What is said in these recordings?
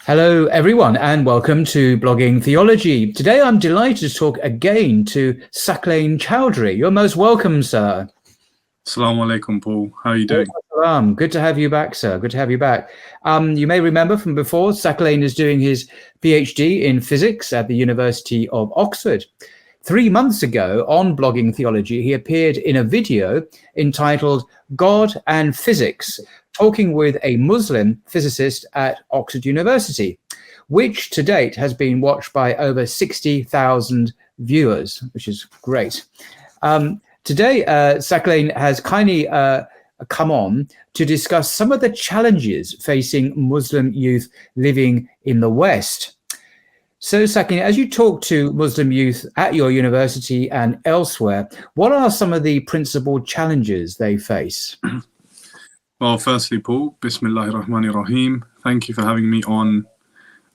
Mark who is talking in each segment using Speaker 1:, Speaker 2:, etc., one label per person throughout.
Speaker 1: Hello, everyone, and welcome to Blogging Theology. Today, I'm delighted to talk again to Saqlain Choudhary. You're most welcome, sir.
Speaker 2: Assalamu alaikum, Paul. How are you doing?
Speaker 1: Good to have you back, sir. Good to have you back. You may remember from before, Saqlain is doing his PhD in physics at the University of Oxford. 3 months ago on Blogging Theology, he appeared in a video entitled God and Physics, talking with a Muslim physicist at Oxford University, which to date has been watched by over 60,000 viewers, which is great. Today, Saqlain has kindly come on to discuss some of the challenges facing Muslim youth living in the West. So, Saqlain, as you talk to Muslim youth at your university and elsewhere, what are some of the principal challenges they face?
Speaker 2: Well, firstly, Paul, Bismillahir Rahmanir Rahim. Thank you for having me on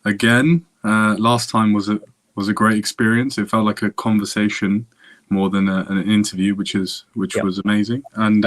Speaker 2: again. Last time was a great experience. It felt like a conversation more than an interview, which was amazing. And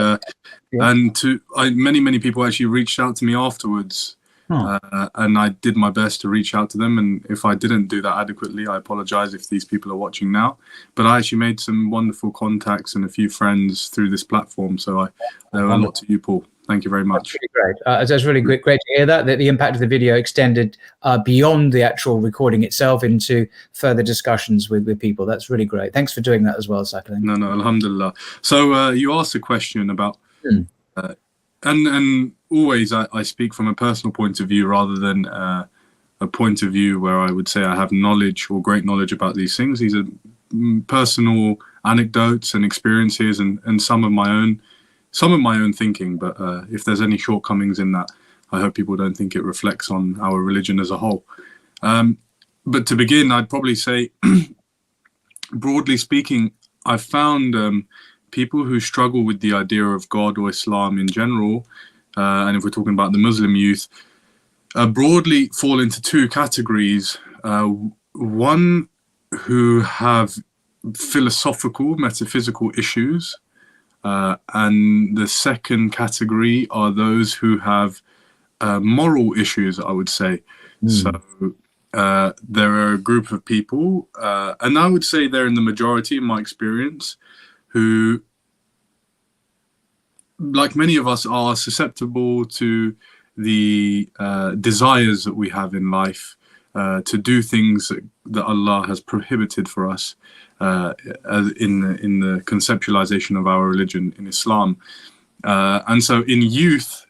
Speaker 2: many people actually reached out to me afterwards. And I did my best to reach out to them, and if I didn't do that adequately, I apologize if these people are watching now. But I actually made some wonderful contacts and a few friends through this platform, so I owe a lot to you, Paul. Thank you very much.
Speaker 1: That's really great. That's really great to hear that the impact of the video extended beyond the actual recording itself into further discussions with people. That's really great. Thanks for doing that as well, Saqlain.
Speaker 2: No, alhamdulillah. So you asked a question about and always I speak from a personal point of view rather than a point of view where I would say I have knowledge or great knowledge about these things. These are personal anecdotes and experiences and some of my own thinking. But if there's any shortcomings in that, I hope people don't think it reflects on our religion as a whole. But to begin, I'd probably say, broadly speaking, I've found people who struggle with the idea of God or Islam in general, and if we're talking about the Muslim youth, broadly fall into two categories. One who have philosophical, metaphysical issues, and the second category are those who have moral issues, I would say. So there are a group of people, and I would say they're in the majority in my experience, who, like many of us, are susceptible to the desires that we have in life to do things that Allah has prohibited for us in the conceptualization of our religion in Islam. And so in youth,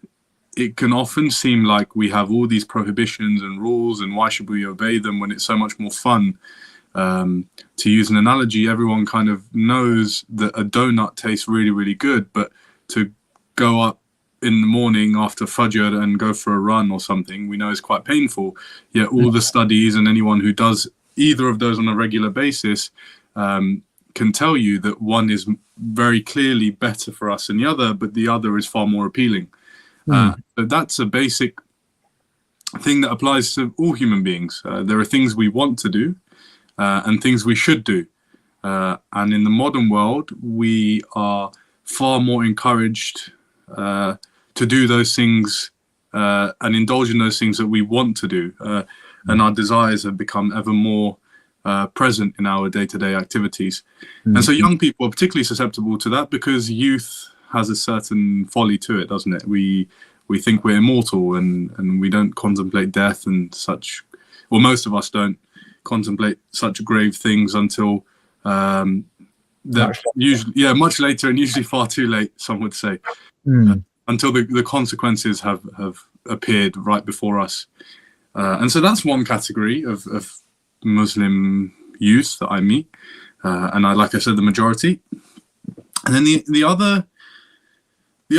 Speaker 2: it can often seem like we have all these prohibitions and rules, and why should we obey them when it's so much more fun? To use an analogy, everyone kind of knows that a donut tastes really, really good, but to go up in the morning after Fajr and go for a run or something, we know is quite painful. Yet all the studies and anyone who does either of those on a regular basis can tell you that one is very clearly better for us than the other, but the other is far more appealing. So that's a basic thing that applies to all human beings. There are things we want to do and things we should do. And in the modern world, we are far more encouraged to do those things and indulge in those things that we want to do. And our desires have become ever more present in our day-to-day activities. And so young people are particularly susceptible to that because youth has a certain folly to it, doesn't it? We think we're immortal and we don't contemplate death and such, or most of us don't contemplate such grave things until usually much later, and usually far too late, some would say, until the consequences have appeared right before us. And so that's one category of Muslim youth that I meet, and like I said, the majority. And then the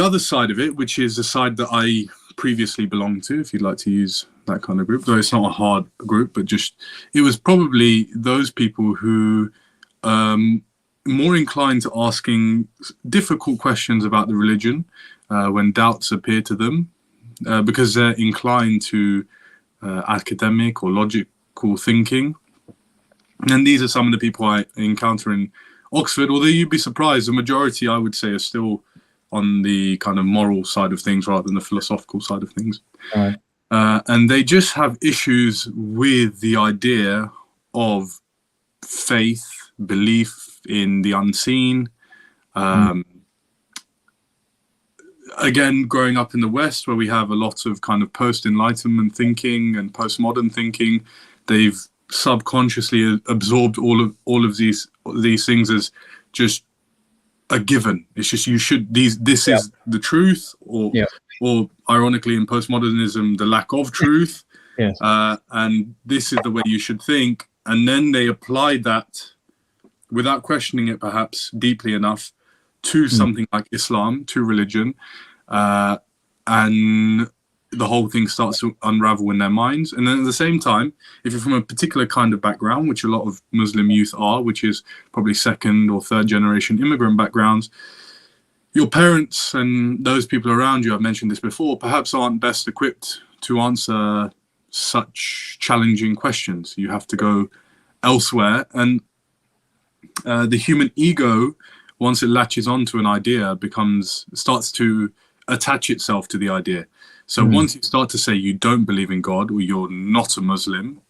Speaker 2: other side of it, which is the side that I previously belonged to, if you'd like to use that kind of group, though it's not a hard group, but just it was probably those people who more inclined to asking difficult questions about the religion when doubts appear to them, because they're inclined to academic or logical thinking. And these are some of the people I encounter in Oxford, although you'd be surprised, the majority, I would say, are still on the kind of moral side of things rather than the philosophical side of things. And they just have issues with the idea of faith, belief in the unseen. Again, growing up in the West, where we have a lot of kind of post-Enlightenment thinking and postmodern thinking, they've subconsciously absorbed all of these things as just a given. It's just this is the truth, or ironically in postmodernism, the lack of truth.
Speaker 1: Yes.
Speaker 2: And this is the way you should think. And then they apply that without questioning it, perhaps deeply enough, to something like Islam, to religion, and the whole thing starts to unravel in their minds. And then at the same time, if you're from a particular kind of background, which a lot of Muslim youth are, which is probably second or third generation immigrant backgrounds, your parents and those people around you, I've mentioned this before, perhaps aren't best equipped to answer such challenging questions. You have to go elsewhere. And the human ego, once it latches onto an idea, starts to attach itself to the idea. So once you start to say you don't believe in God, or you're not a Muslim,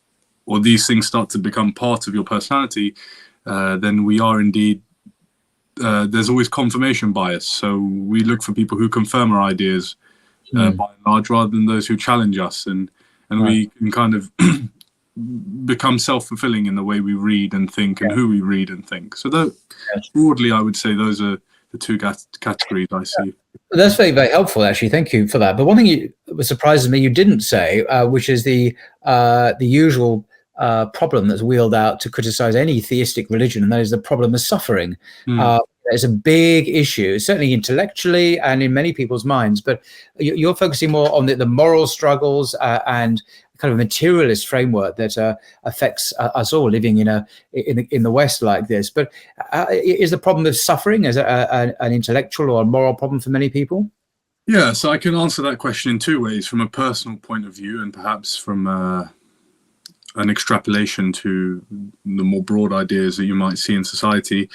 Speaker 2: or these things start to become part of your personality, then we are indeed, there's always confirmation bias. So we look for people who confirm our ideas by and large, rather than those who challenge us. And we can kind of become self-fulfilling in the way we read and think, and who we read and think. So broadly, I would say those are the two categories I see.
Speaker 1: That's very, very helpful, actually. Thank you for that. But one thing that surprises me you didn't say, which is the usual problem that's wheeled out to criticize any theistic religion, and that is the problem of suffering. It's a big issue, certainly intellectually and in many people's minds. But you're focusing more on the moral struggles and kind of materialist framework that affects us all living in the West like this. But is the problem of suffering as an intellectual or a moral problem for many people?
Speaker 2: Yeah, so I can answer that question in two ways: from a personal point of view, and perhaps from an extrapolation to the more broad ideas that you might see in society.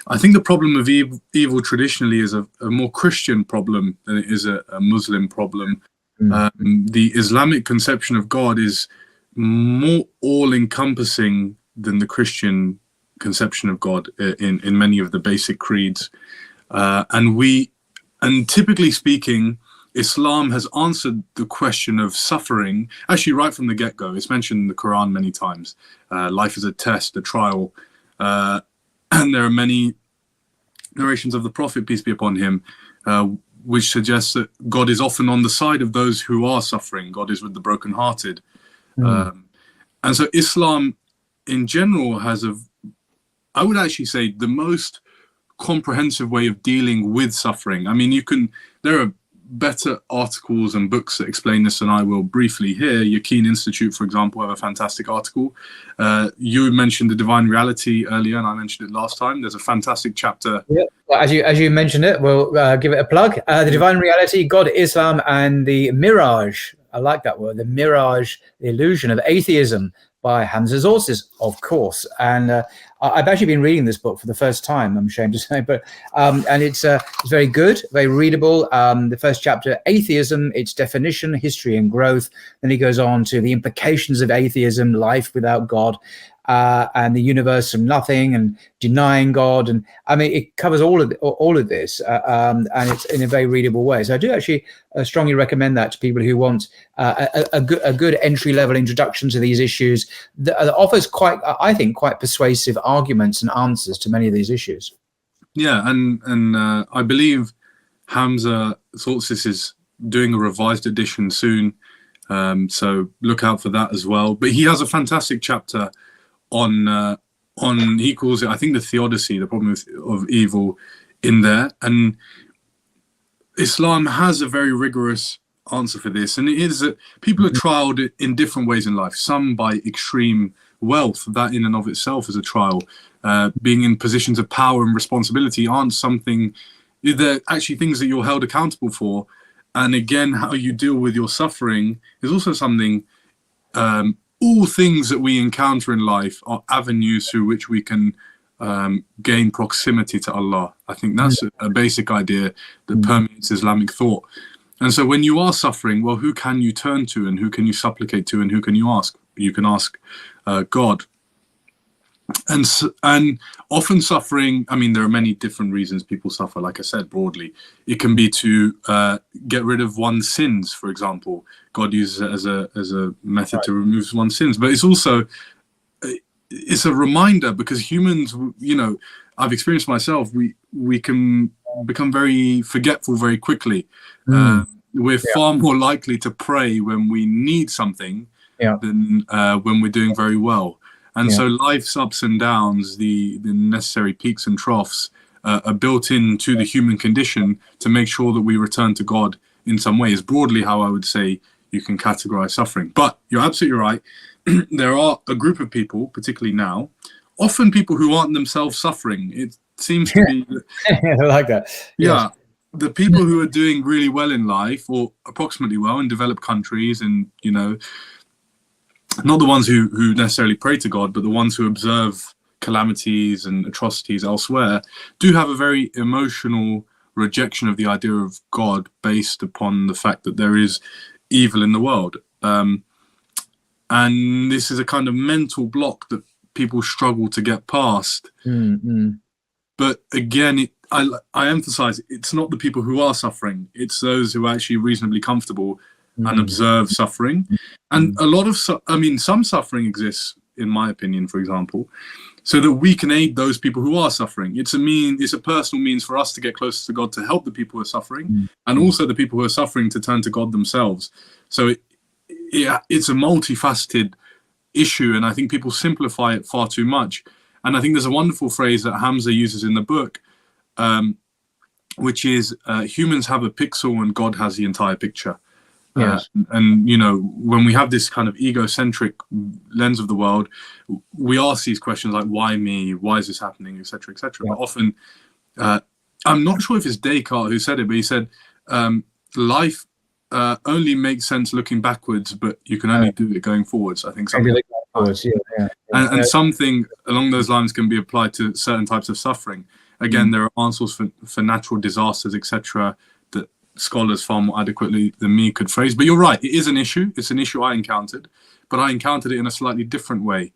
Speaker 2: I think the problem of evil traditionally is a more Christian problem than it is a Muslim problem. The Islamic conception of God is more all-encompassing than the Christian conception of God in many of the basic creeds. And typically speaking, Islam has answered the question of suffering, actually right from the get-go. It's mentioned in the Quran many times. Life is a test, a trial. And there are many narrations of the Prophet, peace be upon him, which suggests that God is often on the side of those who are suffering. God is with the brokenhearted. And so Islam in general has I would actually say, the most comprehensive way of dealing with suffering. I mean, there are better articles and books that explain this than I will briefly here. Yaqeen Institute, for example, have a fantastic article. You mentioned the divine reality earlier, and I mentioned it last time. There's a fantastic chapter.
Speaker 1: Yeah. Well, as you mentioned it, we'll give it a plug. The divine reality, God, Islam, and the mirage. I like that word, the mirage, the illusion of atheism, by Hamza Zorsis, of course. And I've actually been reading this book for the first time, I'm ashamed to say, but and it's very good, very readable. The first chapter, atheism, its definition, history and growth. Then he goes on to the implications of atheism, life without God, and the universe from nothing, and denying God. And I mean, it covers all of this, and it's in a very readable way. So I do actually strongly recommend that to people who want a good entry-level introduction to these issues that offers I think, quite persuasive arguments and answers to many of these issues.
Speaker 2: Yeah, and I believe Hamza Zorsis is doing a revised edition soon, so look out for that as well. But he has a fantastic chapter on he calls it, I think, the theodicy, the problem of evil, in there. And Islam has a very rigorous answer for this, and it is that people are trialed in different ways in life. Some by extreme wealth, that in and of itself is a trial. Being in positions of power and responsibility aren't something, they're actually things that you're held accountable for. And again, how you deal with your suffering is also something. All things that we encounter in life are avenues through which we can gain proximity to Allah. I think that's a basic idea that permeates Islamic thought. And so when you are suffering, well, who can you turn to, and who can you supplicate to, and who can you ask? You can ask God. And often suffering, I mean, there are many different reasons people suffer. Like I said, broadly, it can be to get rid of one's sins, for example. God uses it as a method to remove one's sins. But it's also, it's a reminder, because humans, I've experienced myself, we can become very forgetful very quickly. We're far more likely to pray when we need something than when we're doing very well. And so life's ups and downs, the necessary peaks and troughs, are built into the human condition to make sure that we return to God in some way, is broadly how I would say you can categorize suffering. But you're absolutely right. There are a group of people, particularly now, often people who aren't themselves suffering. It seems to be...
Speaker 1: I like that.
Speaker 2: Yeah. The people who are doing really well in life, or approximately well, in developed countries, and, not the ones who necessarily pray to God, but the ones who observe calamities and atrocities elsewhere, do have a very emotional rejection of the idea of God based upon the fact that there is evil in the world. And this is a kind of mental block that people struggle to get past. But again, I emphasize, it's not the people who are suffering, it's those who are actually reasonably comfortable and observe suffering. And a lot of, some suffering exists, in my opinion, for example, so that we can aid those people who are suffering. It's a personal means for us to get closer to God, to help the people who are suffering, and also the people who are suffering to turn to God themselves. So it's a multifaceted issue, and I think people simplify it far too much. And I think there's a wonderful phrase that Hamza uses in the book, which is humans have a pixel and God has the entire picture.
Speaker 1: Yes.
Speaker 2: And when we have this kind of egocentric lens of the world, we ask these questions like, why me? Why is this happening? Etc. Etc. But often, I'm not sure if it's Descartes who said it, but he said, life only makes sense looking backwards, but you can only do it going forwards. I think something like that. And something along those lines can be applied to certain types of suffering. Again, there are answers for natural disasters, etc., that scholars far more adequately than me could phrase. But you're right, it is an issue. It's an issue I encountered, but I encountered it in a slightly different way.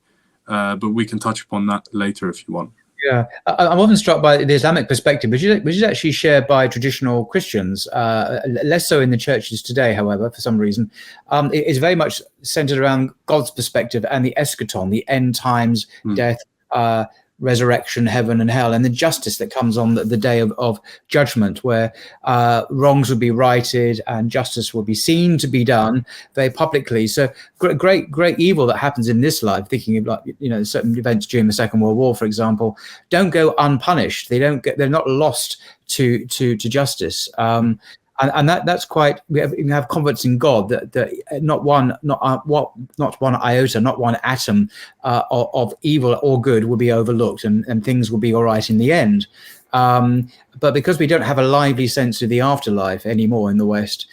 Speaker 2: But we can touch upon that later if you want.
Speaker 1: Yeah, I'm often struck by the Islamic perspective, which is actually shared by traditional Christians, less so in the churches today, however, for some reason. It is very much centered around God's perspective and the eschaton, the end times, death, resurrection, heaven and hell, and the justice that comes on the day of judgment, where wrongs will be righted and justice will be seen to be done very publicly. So great evil that happens in this life, thinking of like certain events during the Second World War, for example, don't go unpunished. They're not lost to justice. And that's quite. We have confidence in God that not one iota, not one atom of evil or good will be overlooked, and things will be all right in the end. But because we don't have a lively sense of the afterlife anymore in the West,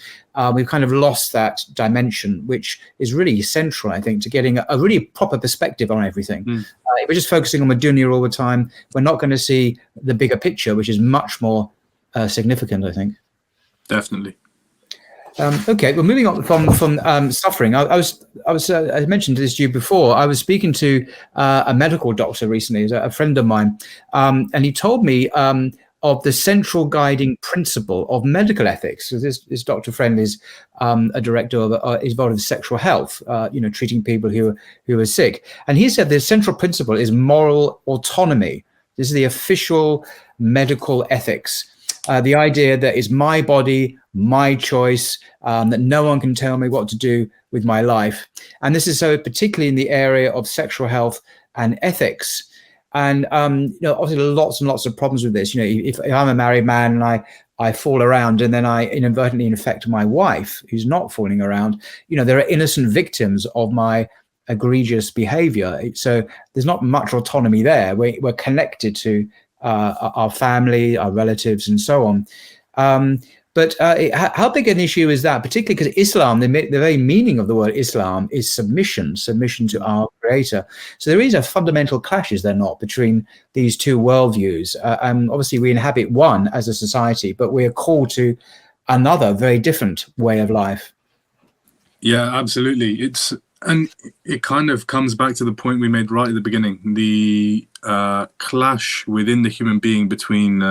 Speaker 1: we've kind of lost that dimension, which is really central, I think, to getting a really proper perspective on everything. If we're just focusing on the dunya all the time, we're not going to see the bigger picture, which is much more significant, I think.
Speaker 2: Definitely.
Speaker 1: Okay, well, moving on from suffering, I mentioned this to you before. I was speaking to a medical doctor recently, a friend of mine, and he told me of the central guiding principle of medical ethics. So this doctor friend is a director of is involved in sexual health, treating people who are sick, and he said the central principle is moral autonomy. This is the official medical ethics. The idea that it's my body, my choice, that no one can tell me what to do with my life. And this is so particularly in the area of sexual health and ethics. And, obviously lots and lots of problems with this. If I'm a married man and I fall around and then I inadvertently infect my wife who's not falling around, there are innocent victims of my egregious behavior. So there's not much autonomy there. We're connected to our family, our relatives, and so on. But how big an issue is that, particularly because Islam, the very meaning of the word Islam is submission to our Creator. So there is a fundamental clash, is there not, between these two worldviews? Obviously, we inhabit one as a society, but we are called to another very different way of life.
Speaker 2: Yeah, absolutely. And it kind of comes back to the point we made right at the beginning, the clash within the human being between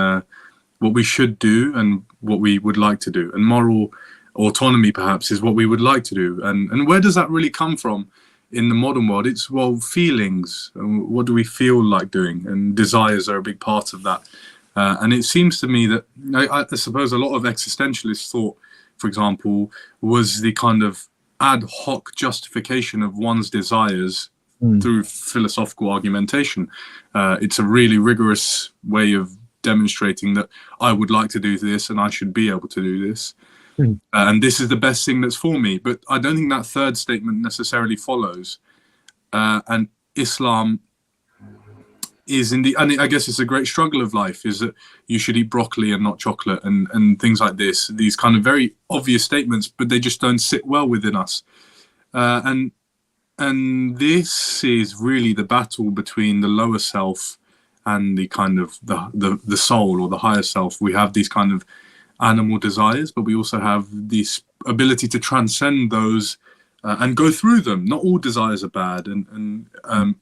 Speaker 2: what we should do and what we would like to do. And moral autonomy, perhaps, is what we would like to do. And where does that really come from in the modern world? It's, well, feelings. What do we feel like doing? And desires are a big part of that. And it seems to me that, I suppose, a lot of existentialist thought, for example, was the kind of ad hoc justification of one's desires through philosophical argumentation. It's a really rigorous way of demonstrating that I would like to do this and I should be able to do this. And this is the best thing that's for me. But I don't think that third statement necessarily follows. And Islam is and I guess it's a great struggle of life, is that you should eat broccoli and not chocolate, and things like this, these kind of very obvious statements, but they just don't sit well within us. And this is really the battle between the lower self and the kind of the soul, or the higher self. We have these kind of animal desires, but we also have this ability to transcend those and go through them. Not all desires are bad, and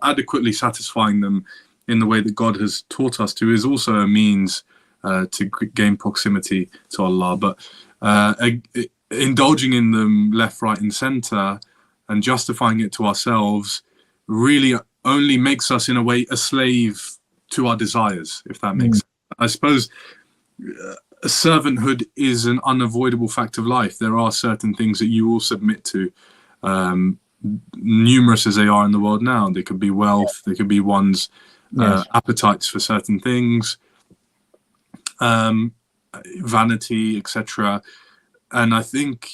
Speaker 2: adequately satisfying them in the way that God has taught us to is also a means to gain proximity to Allah. But indulging in them left, right, and center, and justifying it to ourselves, really only makes us, in a way, a slave to our desires, if that makes sense. I suppose servanthood is an unavoidable fact of life. There are certain things that you will submit to, numerous as they are in the world now. They could be wealth, they could be one's appetites for certain things, vanity, etc. And I think,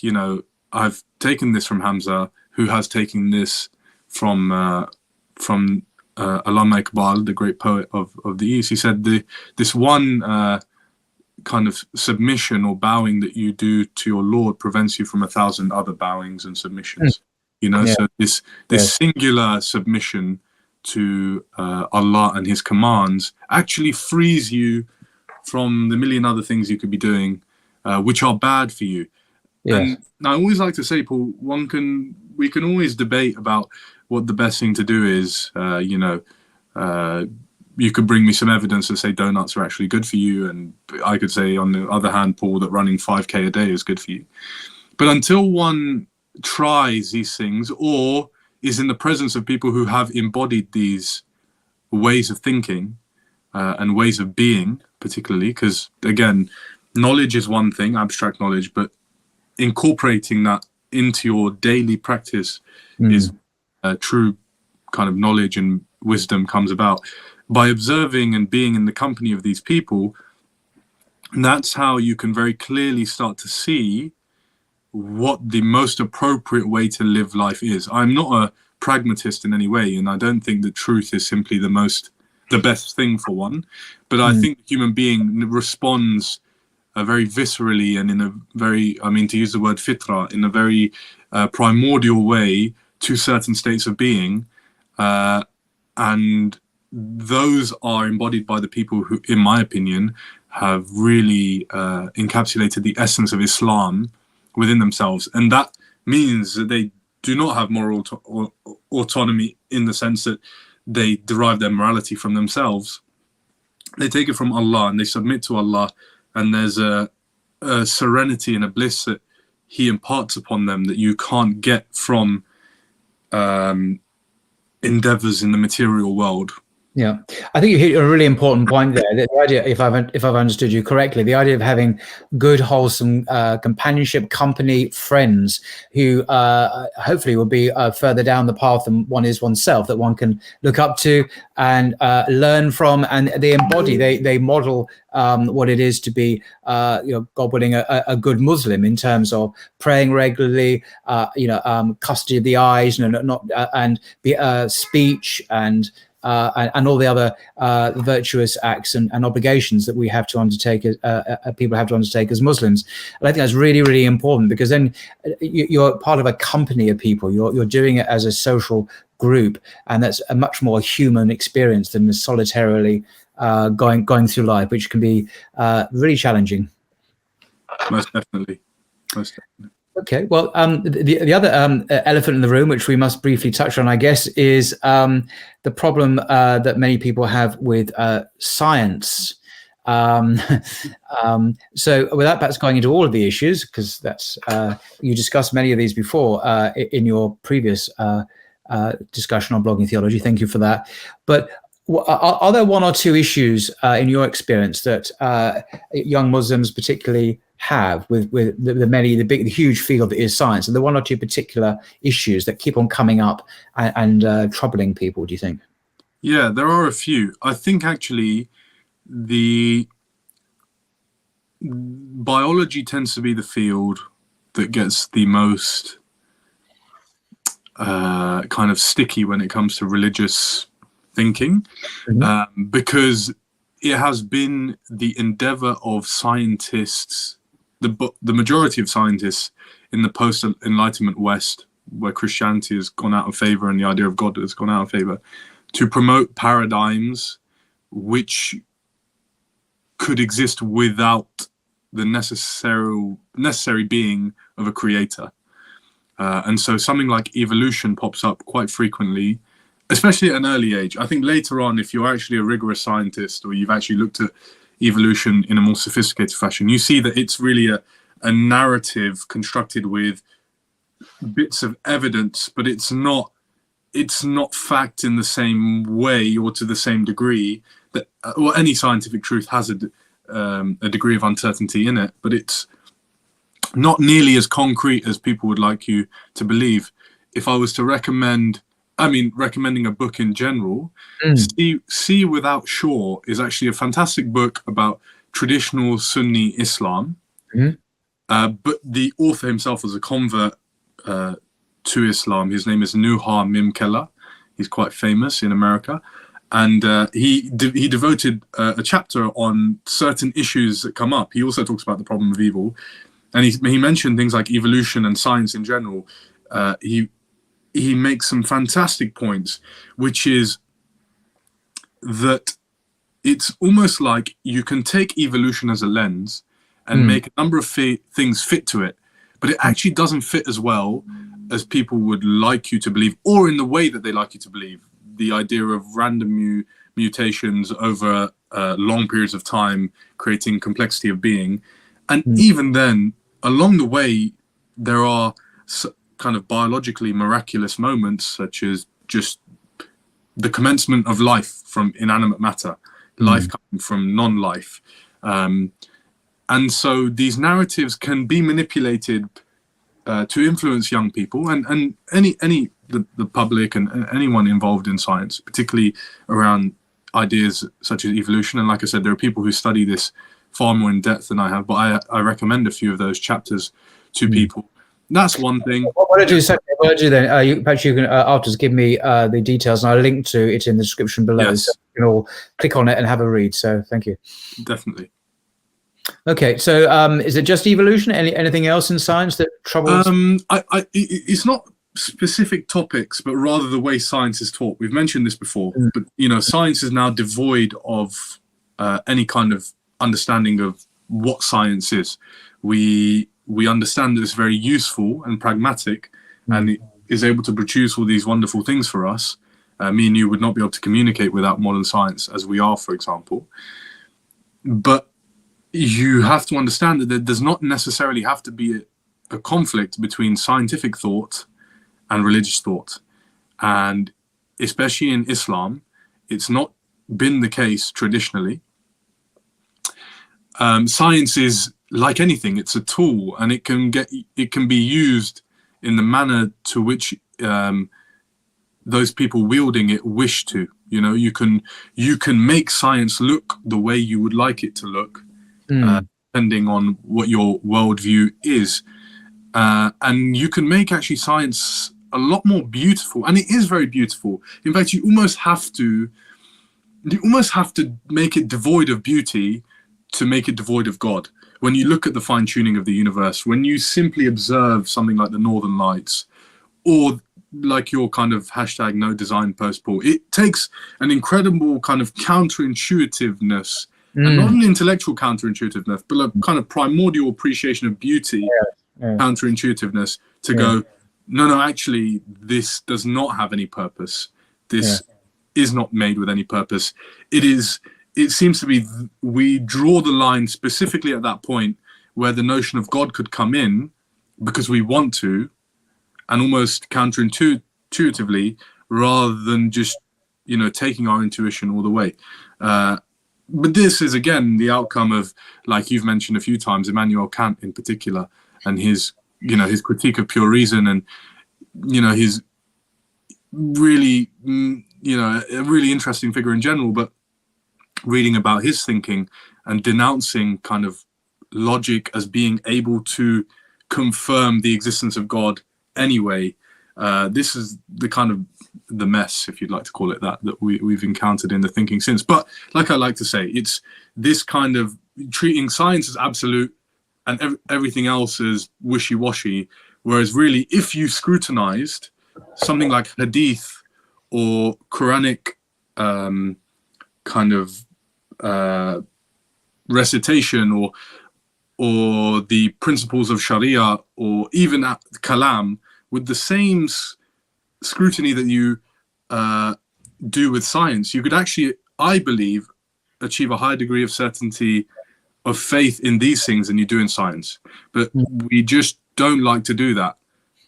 Speaker 2: I've taken this from Hamza, who has taken this from Allama Iqbal, the great poet of the East. He said this one kind of submission or bowing that you do to your Lord prevents you from 1,000 other bowings and submissions. So this singular submission to Allah and his commands actually frees you from the million other things you could be doing, which are bad for you. And I always like to say, Paul, we can always debate about what the best thing to do is. You could bring me some evidence to say donuts are actually good for you, and I could say, on the other hand, Paul, that running 5K a day is good for you. But until one tries these things, or is in the presence of people who have embodied these ways of thinking and ways of being, particularly, because, again, knowledge is one thing, abstract knowledge, but incorporating that into your daily practice is true kind of knowledge, and wisdom comes about by observing and being in the company of these people. That's how you can very clearly start to see what the most appropriate way to live life is. I'm not a pragmatist in any way, and I don't think that truth is simply the best thing for one, but I think the human being responds very viscerally and in a very, to use the word fitra, in a very primordial way to certain states of being, and those are embodied by the people who, in my opinion, have really encapsulated the essence of Islam within themselves. And that means that they do not have moral autonomy in the sense that they derive their morality from themselves. They take it from Allah and they submit to Allah, and there's a serenity and a bliss that He imparts upon them that you can't get from endeavors in the material world.
Speaker 1: Yeah, I think you hit a really important point there. The idea, if I've understood you correctly, the idea of having good, wholesome companionship, company, friends who hopefully will be further down the path than one is oneself, that one can look up to and learn from, and they embody, they model what it is to be, God willing, a good Muslim in terms of praying regularly, custody of the eyes, and speech and all the other virtuous acts and obligations that we have to undertake, people have to undertake as Muslims. And I think that's really, really important, because then you're part of a company of people. You're doing it as a social group, and that's a much more human experience than solitarily going through life, which can be really challenging.
Speaker 2: Most definitely. Most definitely.
Speaker 1: Okay, well, the other elephant in the room, which we must briefly touch on, I guess, is the problem that many people have with science. So without perhaps going into all of the issues, because that's you discussed many of these before in your previous discussion on blogging theology. Thank you for that. But are there one or two issues in your experience that young Muslims particularly have with the huge field that is science? Are there one or two particular issues that keep on coming up and troubling people, do you think?
Speaker 2: Yeah, there are a few. I think actually the biology tends to be the field that gets the most kind of sticky when it comes to religious thinking, because it has been the endeavor of scientists, the majority of scientists in the post-Enlightenment West, where Christianity has gone out of favor and the idea of God has gone out of favor, to promote paradigms which could exist without the necessary being of a creator. And so something like evolution pops up quite frequently, especially at an early age. I think later on, if you're actually a rigorous scientist or you've actually looked at evolution in a more sophisticated fashion, you see that it's really a narrative constructed with bits of evidence, but it's not fact in the same way or to the same degree that well, any scientific truth has a degree of uncertainty in it, but it's not nearly as concrete as people would like you to believe. If I was to recommending a book in general, See Without Shore is actually a fantastic book about traditional Sunni Islam. But the author himself was a convert to Islam. His name is Nuha Mimkela. He's quite famous in America. And he devoted a chapter on certain issues that come up. He also talks about the problem of evil. And he mentioned things like evolution and science in general. He makes some fantastic points, which is that it's almost like you can take evolution as a lens and make a number of things fit to it, but it actually doesn't fit as well as people would like you to believe, or in the way that they like you to believe. The idea of random mutations over long periods of time, creating complexity of being. And even then, along the way, there are kind of biologically miraculous moments, such as just the commencement of life from inanimate matter, life coming from non-life. And so these narratives can be manipulated to influence young people and the public and anyone involved in science, particularly around ideas such as evolution. And like I said, there are people who study this far more in depth than I have, but I recommend a few of those chapters to people. That's one thing.
Speaker 1: What I do then, perhaps you can afterwards give me the details, and I'll link to it in the description below.
Speaker 2: Yes.
Speaker 1: So you can all click on it and have a read. So thank you.
Speaker 2: Definitely.
Speaker 1: Okay, so is it just evolution? Anything else in science that troubles?
Speaker 2: It's not specific topics, but rather the way science is taught. We've mentioned this before, but science is now devoid of any kind of understanding of what science is. We understand that it's very useful and pragmatic, and it is able to produce all these wonderful things for us. Me and you would not be able to communicate without modern science, as we are, for example. But you have to understand that there does not necessarily have to be a conflict between scientific thought and religious thought. And especially in Islam, it's not been the case traditionally. Science is like anything, it's a tool, and it can be used in the manner to which those people wielding it wish to. You can make science look the way you would like it to look, depending on what your worldview is, and you can make actually science a lot more beautiful, and it is very beautiful. In fact, you almost have to make it devoid of beauty to make it devoid of God. When you look at the fine-tuning of the universe, when you simply observe something like the Northern Lights, or like your kind of #no design post, Paul, it takes an incredible kind of counterintuitiveness and not an intellectual counterintuitiveness, but a kind of primordial appreciation of beauty, counterintuitiveness, to go, no, actually, this does not have any purpose. This is not made with any purpose. It seems to be, we draw the line specifically at that point where the notion of God could come in because we want to, and almost counterintuitively, rather than just, taking our intuition all the way. But this is, again, the outcome of, like you've mentioned a few times, Immanuel Kant in particular, and his critique of pure reason, and, his really, a really interesting figure in general, but reading about his thinking and denouncing kind of logic as being able to confirm the existence of God anyway. This is the kind of the mess, if you'd like to call it that we've encountered in the thinking since. But like I like to say, it's this kind of treating science as absolute and everything else as wishy-washy, whereas really, if you scrutinized something like hadith or Quranic kind of recitation, or the principles of Sharia, or even Kalam, with the same scrutiny that you do with science, you could actually, I believe, achieve a high degree of certainty of faith in these things than you do in science. But we just don't like to do that,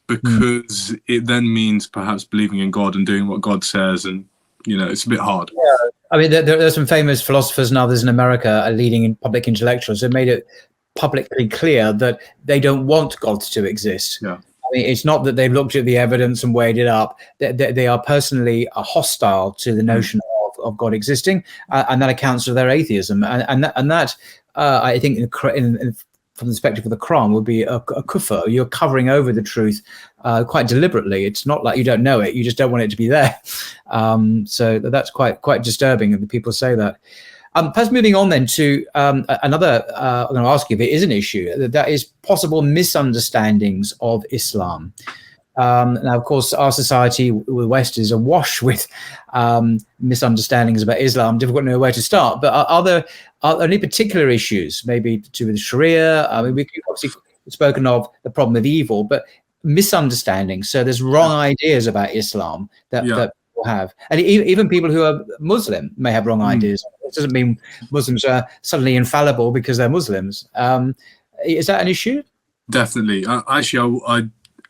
Speaker 2: because it then means perhaps believing in God and doing what God says, and it's a bit hard.
Speaker 1: Yeah. I mean, there are some famous philosophers and others in America, leading public intellectuals, who made it publicly clear that they don't want God to exist.
Speaker 2: Yeah.
Speaker 1: I mean, it's not that they've looked at the evidence and weighed it up. They are personally hostile to the notion of God existing, and that accounts for their atheism. And that I think, from the perspective of the Quran, would be a kufr. You're covering over the truth quite deliberately. It's not like you don't know it; you just don't want it to be there. So that's quite disturbing that people say that. Perhaps moving on then to another, I'm going to ask you if it is an issue, that is possible misunderstandings of Islam. Now, of course, our society, the West, is awash with misunderstandings about Islam. Difficult to know where to start. But are there any particular issues, maybe to do with Sharia? I mean, we've obviously spoken of the problem of evil, but misunderstandings. So there's wrong ideas about Islam that people have. And even people who are Muslim may have wrong ideas. It doesn't mean Muslims are suddenly infallible because they're Muslims. Is that an issue?
Speaker 2: Definitely. Actually, I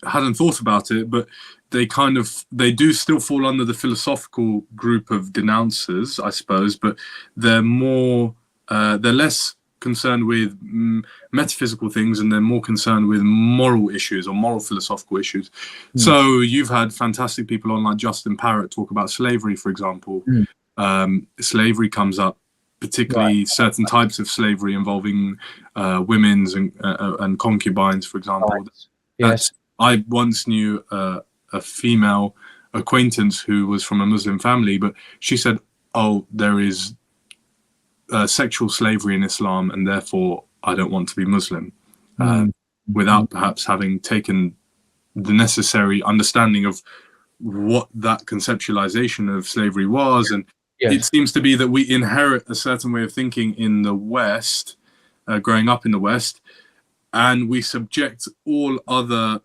Speaker 2: hadn't thought about it, but they do still fall under the philosophical group of denouncers, I suppose, but they're less concerned with metaphysical things, and they're more concerned with moral issues or moral philosophical issues. So you've had fantastic people on, like Justin Parrott, talk about slavery, for example. Slavery comes up, particularly certain types of slavery involving women's and concubines, for example.
Speaker 1: Yes.
Speaker 2: I once knew a female acquaintance who was from a Muslim family, but she said, "Oh, there is sexual slavery in Islam, and therefore I don't want to be Muslim," without perhaps having taken the necessary understanding of what that conceptualization of slavery was. And it seems to be that we inherit a certain way of thinking in the West, growing up in the West, and we subject all other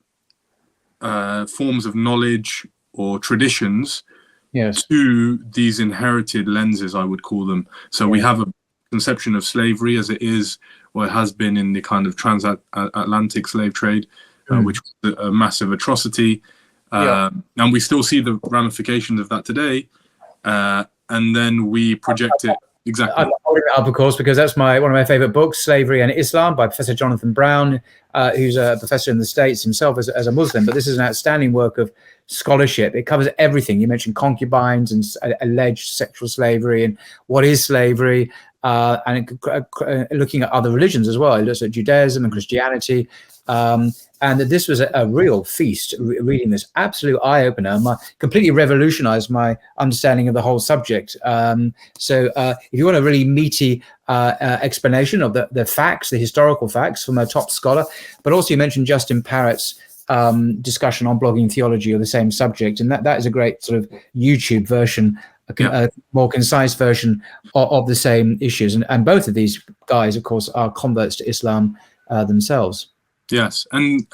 Speaker 2: forms of knowledge or traditions to these inherited lenses, I would call them. So we have a conception of slavery as it is, or it has been, in the kind of transatlantic slave trade, which was a massive atrocity. And we still see the ramifications of that today. And then we project it. Exactly.
Speaker 1: I'm holding it up, of course, because that's one of my favorite books, Slavery and Islam, by Professor Jonathan Brown, who's a professor in the States himself as a Muslim. But this is an outstanding work of scholarship. It covers everything. You mentioned concubines and alleged sexual slavery and what is slavery, and looking at other religions as well. It looks at Judaism and Christianity. And that this was a real feast, reading this, absolute eye-opener. Completely revolutionized my understanding of the whole subject. So if you want a really meaty explanation of the facts, the historical facts from a top scholar, but also you mentioned Justin Parrott's discussion on blogging theology of the same subject, and that is a great sort of YouTube version a more concise version of the same issues. And both of these guys, of course, are converts to Islam themselves.
Speaker 2: Yes, and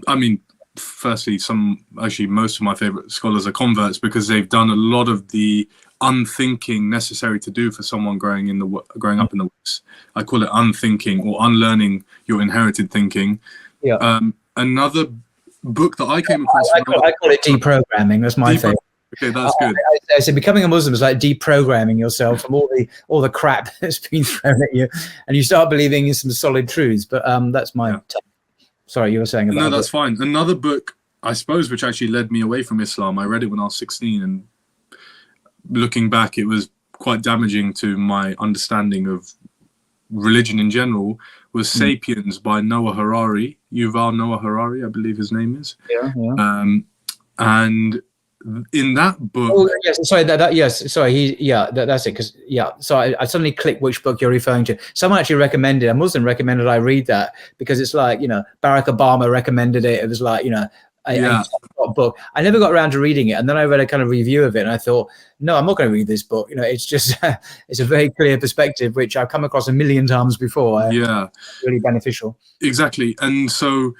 Speaker 2: I mean, firstly, most of my favorite scholars are converts because they've done a lot of the unthinking necessary to do for someone growing up in the West. I call it unthinking or unlearning your inherited thinking.
Speaker 1: Yeah.
Speaker 2: Another book that I came across.
Speaker 1: I call it deprogramming. That's my favorite.
Speaker 2: Okay, that's good.
Speaker 1: I said becoming a Muslim is like deprogramming yourself from all the crap that's been thrown at you, and you start believing in some solid truths. But that's my. Sorry, you were saying about.
Speaker 2: No, that's fine. Another book, I suppose, which actually led me away from Islam. I read it when I was 16, and looking back, it was quite damaging to my understanding of religion in general. Was *Sapiens* by Noah Harari, Yuval Noah Harari, I believe his name is.
Speaker 1: Yeah.
Speaker 2: And in that book,
Speaker 1: that's it. Because so I suddenly clicked which book you're referring to. Someone actually recommended, a Muslim recommended I read that because it's like, Barack Obama recommended it. It was like, a top book. I never got around to reading it, and then I read a kind of review of it, and I thought, no, I'm not going to read this book. It's just it's a very clear perspective which I've come across a million times before. Really beneficial.
Speaker 2: Exactly. And so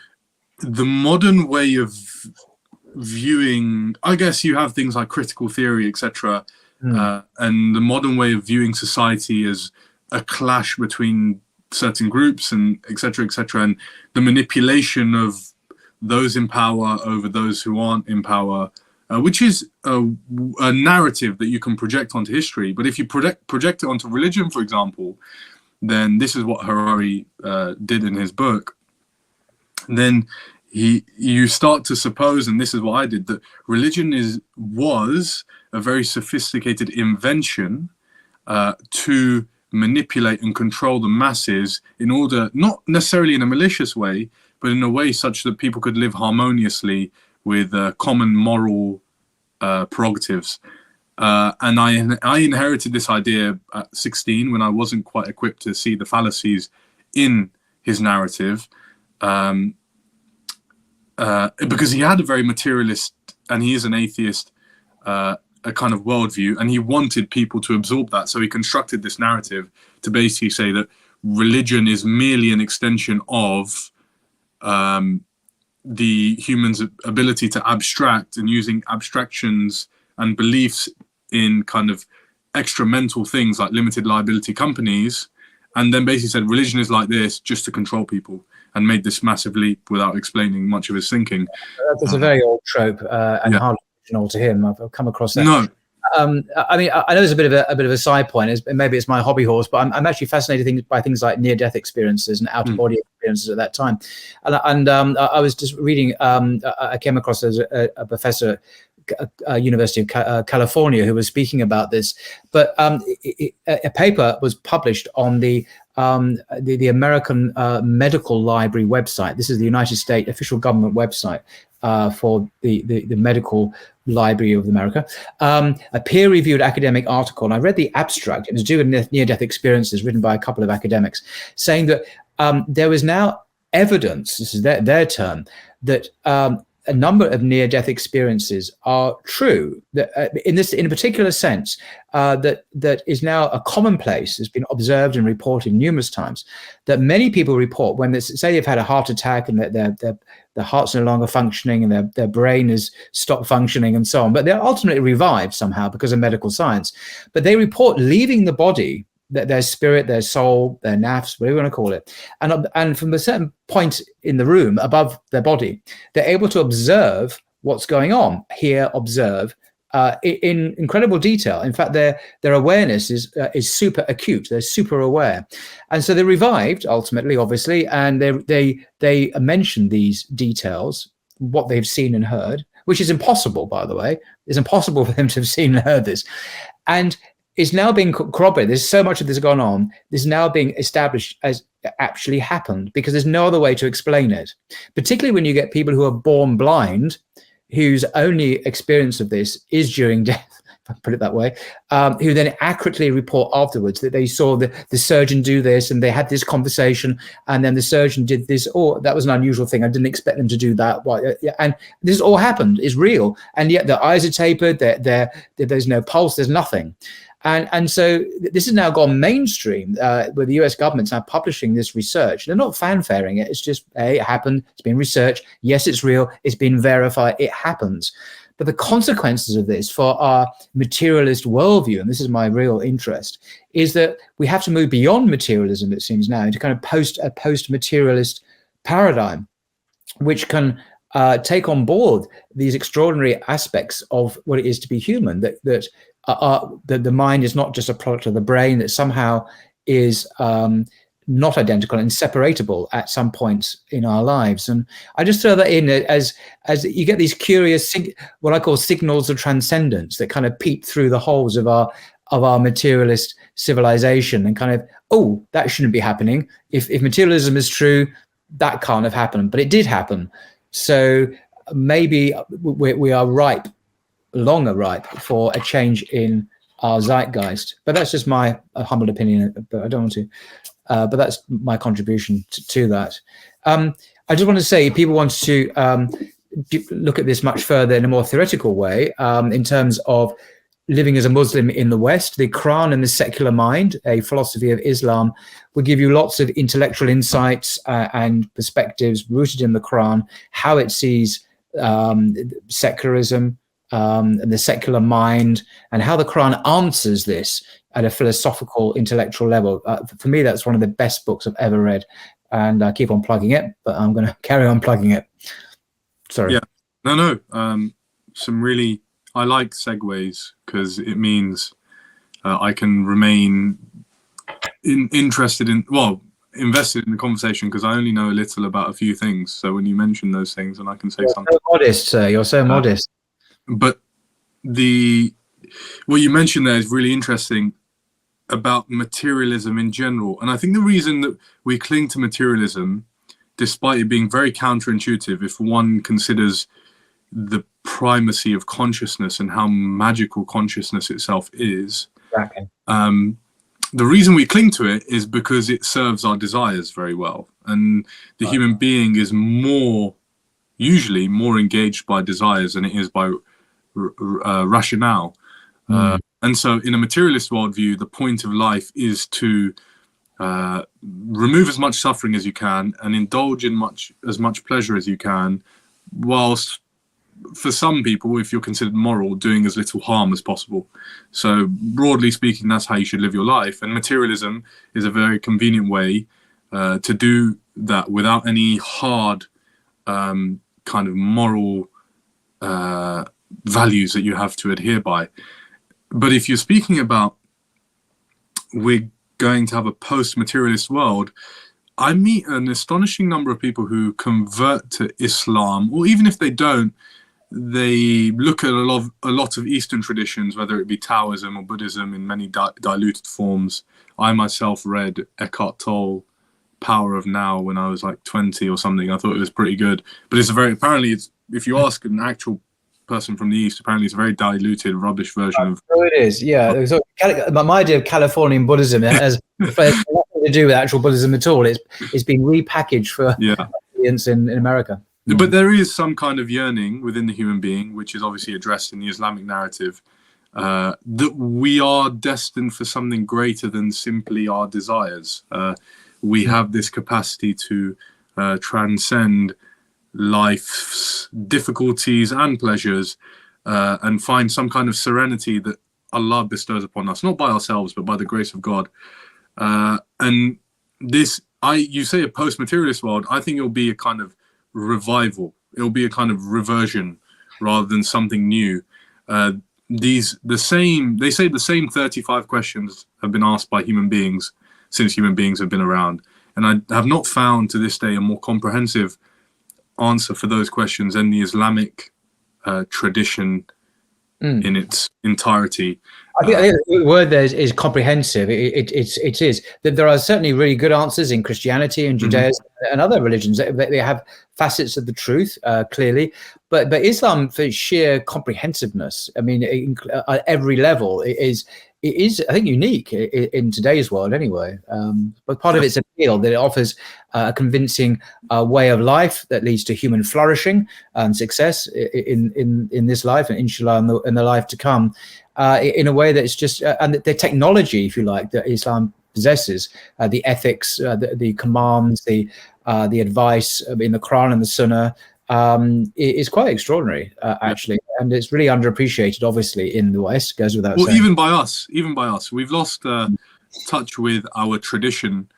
Speaker 2: the modern way of viewing, I guess you have things like critical theory, etc., and the modern way of viewing society as a clash between certain groups and etc., and the manipulation of those in power over those who aren't in power, which is a narrative that you can project onto history. But if you project it onto religion, for example, then this is what Harari did in his book. Then you start to suppose, and this is what I did, that religion was a very sophisticated invention to manipulate and control the masses in order, not necessarily in a malicious way, but in a way such that people could live harmoniously with common moral prerogatives. And I inherited this idea at 16 when I wasn't quite equipped to see the fallacies in his narrative. Because he had a very materialist, and he is an atheist, a kind of worldview, and he wanted people to absorb that. So he constructed this narrative to basically say that religion is merely an extension of the human's ability to abstract, and using abstractions and beliefs in kind of extra mental things like limited liability companies, and then basically said religion is like this just to control people, and made this massive leap without explaining much of his thinking.
Speaker 1: That's a very old trope, and hardly original to him. I've come across that.
Speaker 2: No.
Speaker 1: I mean, I know it's a bit of a side point. Maybe it's my hobby horse, but I'm actually fascinated by things like near-death experiences and out-of-body experiences at that time. And I was just reading. I came across a professor at University of California who was speaking about this. But a paper was published on the American Medical Library website. This is the United States official government website for the Medical Library of America, a peer-reviewed academic article, and I read the abstract. It was due to near-death experiences written by a couple of academics, saying that there was now evidence, this is their term, that a number of near-death experiences are true, that in a particular sense, that is now a commonplace, has been observed and reported numerous times, that many people report when say they've had a heart attack and that their heart's no longer functioning and their brain has stopped functioning and so on, but they're ultimately revived somehow because of medical science. But they report leaving the body, their spirit, their soul, their nafs, whatever you want to call it, and from a certain point in the room above their body, they're able to observe what's going on, observe in incredible detail. In fact, their awareness is super acute. They're super aware, and so they're revived ultimately, obviously, and they mention these details, what they've seen and heard, which is impossible, by the way. It's impossible for them to have seen and heard this, and it's now being corroborated. There's so much of this gone on. This is now being established as actually happened because there's no other way to explain it. Particularly when you get people who are born blind, whose only experience of this is during death, put it that way, who then accurately report afterwards that they saw the surgeon do this, and they had this conversation, and then the surgeon did this. Oh, that was an unusual thing. I didn't expect them to do that. Well, and this all happened. It's real, and yet their eyes are tapered. There's no pulse. There's nothing. And so this has now gone mainstream, where the US government's now publishing this research. They're not fanfaring it. It's just, hey, it happened. It's been researched. Yes, it's real. It's been verified. It happens. But the consequences of this for our materialist worldview, and this is my real interest, is that we have to move beyond materialism, it seems now, into kind of post-materialist paradigm, which can take on board these extraordinary aspects of what it is to be human, that the mind is not just a product of the brain, that somehow is not identical and separatable at some points in our lives. And I just throw that in as you get these curious, what I call signals of transcendence that kind of peep through the holes of our materialist civilization, and kind of, oh, that shouldn't be happening. If materialism is true, that can't have happened, but it did happen. So maybe we are ripe, longer ripe for a change in our zeitgeist. But that's just my humble opinion, but I don't want to. But that's my contribution to that. I just want to say, people want to look at this much further in a more theoretical way, in terms of living as a Muslim in the West. The Quran and the Secular Mind, a philosophy of Islam, will give you lots of intellectual insights and perspectives rooted in the Quran, how it sees secularism, and the secular mind, and how the Quran answers this at a philosophical, intellectual level. For me, that's one of the best books I've ever read, and I keep on plugging it, but I'm going to carry on plugging it. Sorry.
Speaker 2: Yeah, no. Some really, I like segues, because it means I can remain invested in the conversation, because I only know a little about a few things. So when you mention those things, and I can say something.
Speaker 1: You're so modest, sir. You're so modest.
Speaker 2: But what you mentioned there is really interesting about materialism in general. And I think the reason that we cling to materialism, despite it being very counterintuitive, if one considers the primacy of consciousness and how magical consciousness itself is,
Speaker 1: exactly.
Speaker 2: The reason we cling to it is because it serves our desires very well. And the human being is usually more engaged by desires than it is by rationale. And so in a materialist worldview, the point of life is to remove as much suffering as you can and indulge in as much pleasure as you can, whilst for some people, if you're considered moral, doing as little harm as possible. So broadly speaking, that's how you should live your life. And materialism is a very convenient way to do that without any hard kind of moral values that you have to adhere by. But if you're speaking about we're going to have a post-materialist world, I meet an astonishing number of people who convert to Islam, or even if they don't, they look at a lot of Eastern traditions, whether it be Taoism or Buddhism in many diluted forms. I myself read Eckhart Tolle, Power of Now, when I was like 20 or something. I thought it was pretty good, but if you ask an actual person from the East, apparently it's a very diluted, rubbish version of.
Speaker 1: Oh, it is, yeah. So, my idea of Californian Buddhism has nothing to do with actual Buddhism at all. It's been repackaged for audience in America.
Speaker 2: But there is some kind of yearning within the human being, which is obviously addressed in the Islamic narrative, that we are destined for something greater than simply our desires. We have this capacity to transcend life's difficulties and pleasures, and find some kind of serenity that Allah bestows upon us, not by ourselves, but by the grace of God. And you say a post-materialist world, I think it'll be a kind of revival. It'll be a kind of reversion rather than something new. They say the same 35 questions have been asked by human beings since human beings have been around. And I have not found to this day a more comprehensive answer for those questions than the Islamic tradition in its entirety.
Speaker 1: I think the word there is comprehensive. It is. There are certainly really good answers in Christianity and Judaism and other religions. They have facets of the truth, clearly. But Islam, for sheer comprehensiveness, I mean, at every level, it is, I think, unique in today's world anyway. But part of its appeal that it offers a convincing way of life that leads to human flourishing and success in this life, and inshallah in the life to come, in a way that's just, and the technology, if you like, that Islam possesses, the ethics, the commands, the advice in the Quran and the Sunnah, is quite extraordinary, actually, and it's really underappreciated, obviously, in the West. Goes without saying.
Speaker 2: Even by us, we've lost touch with our tradition.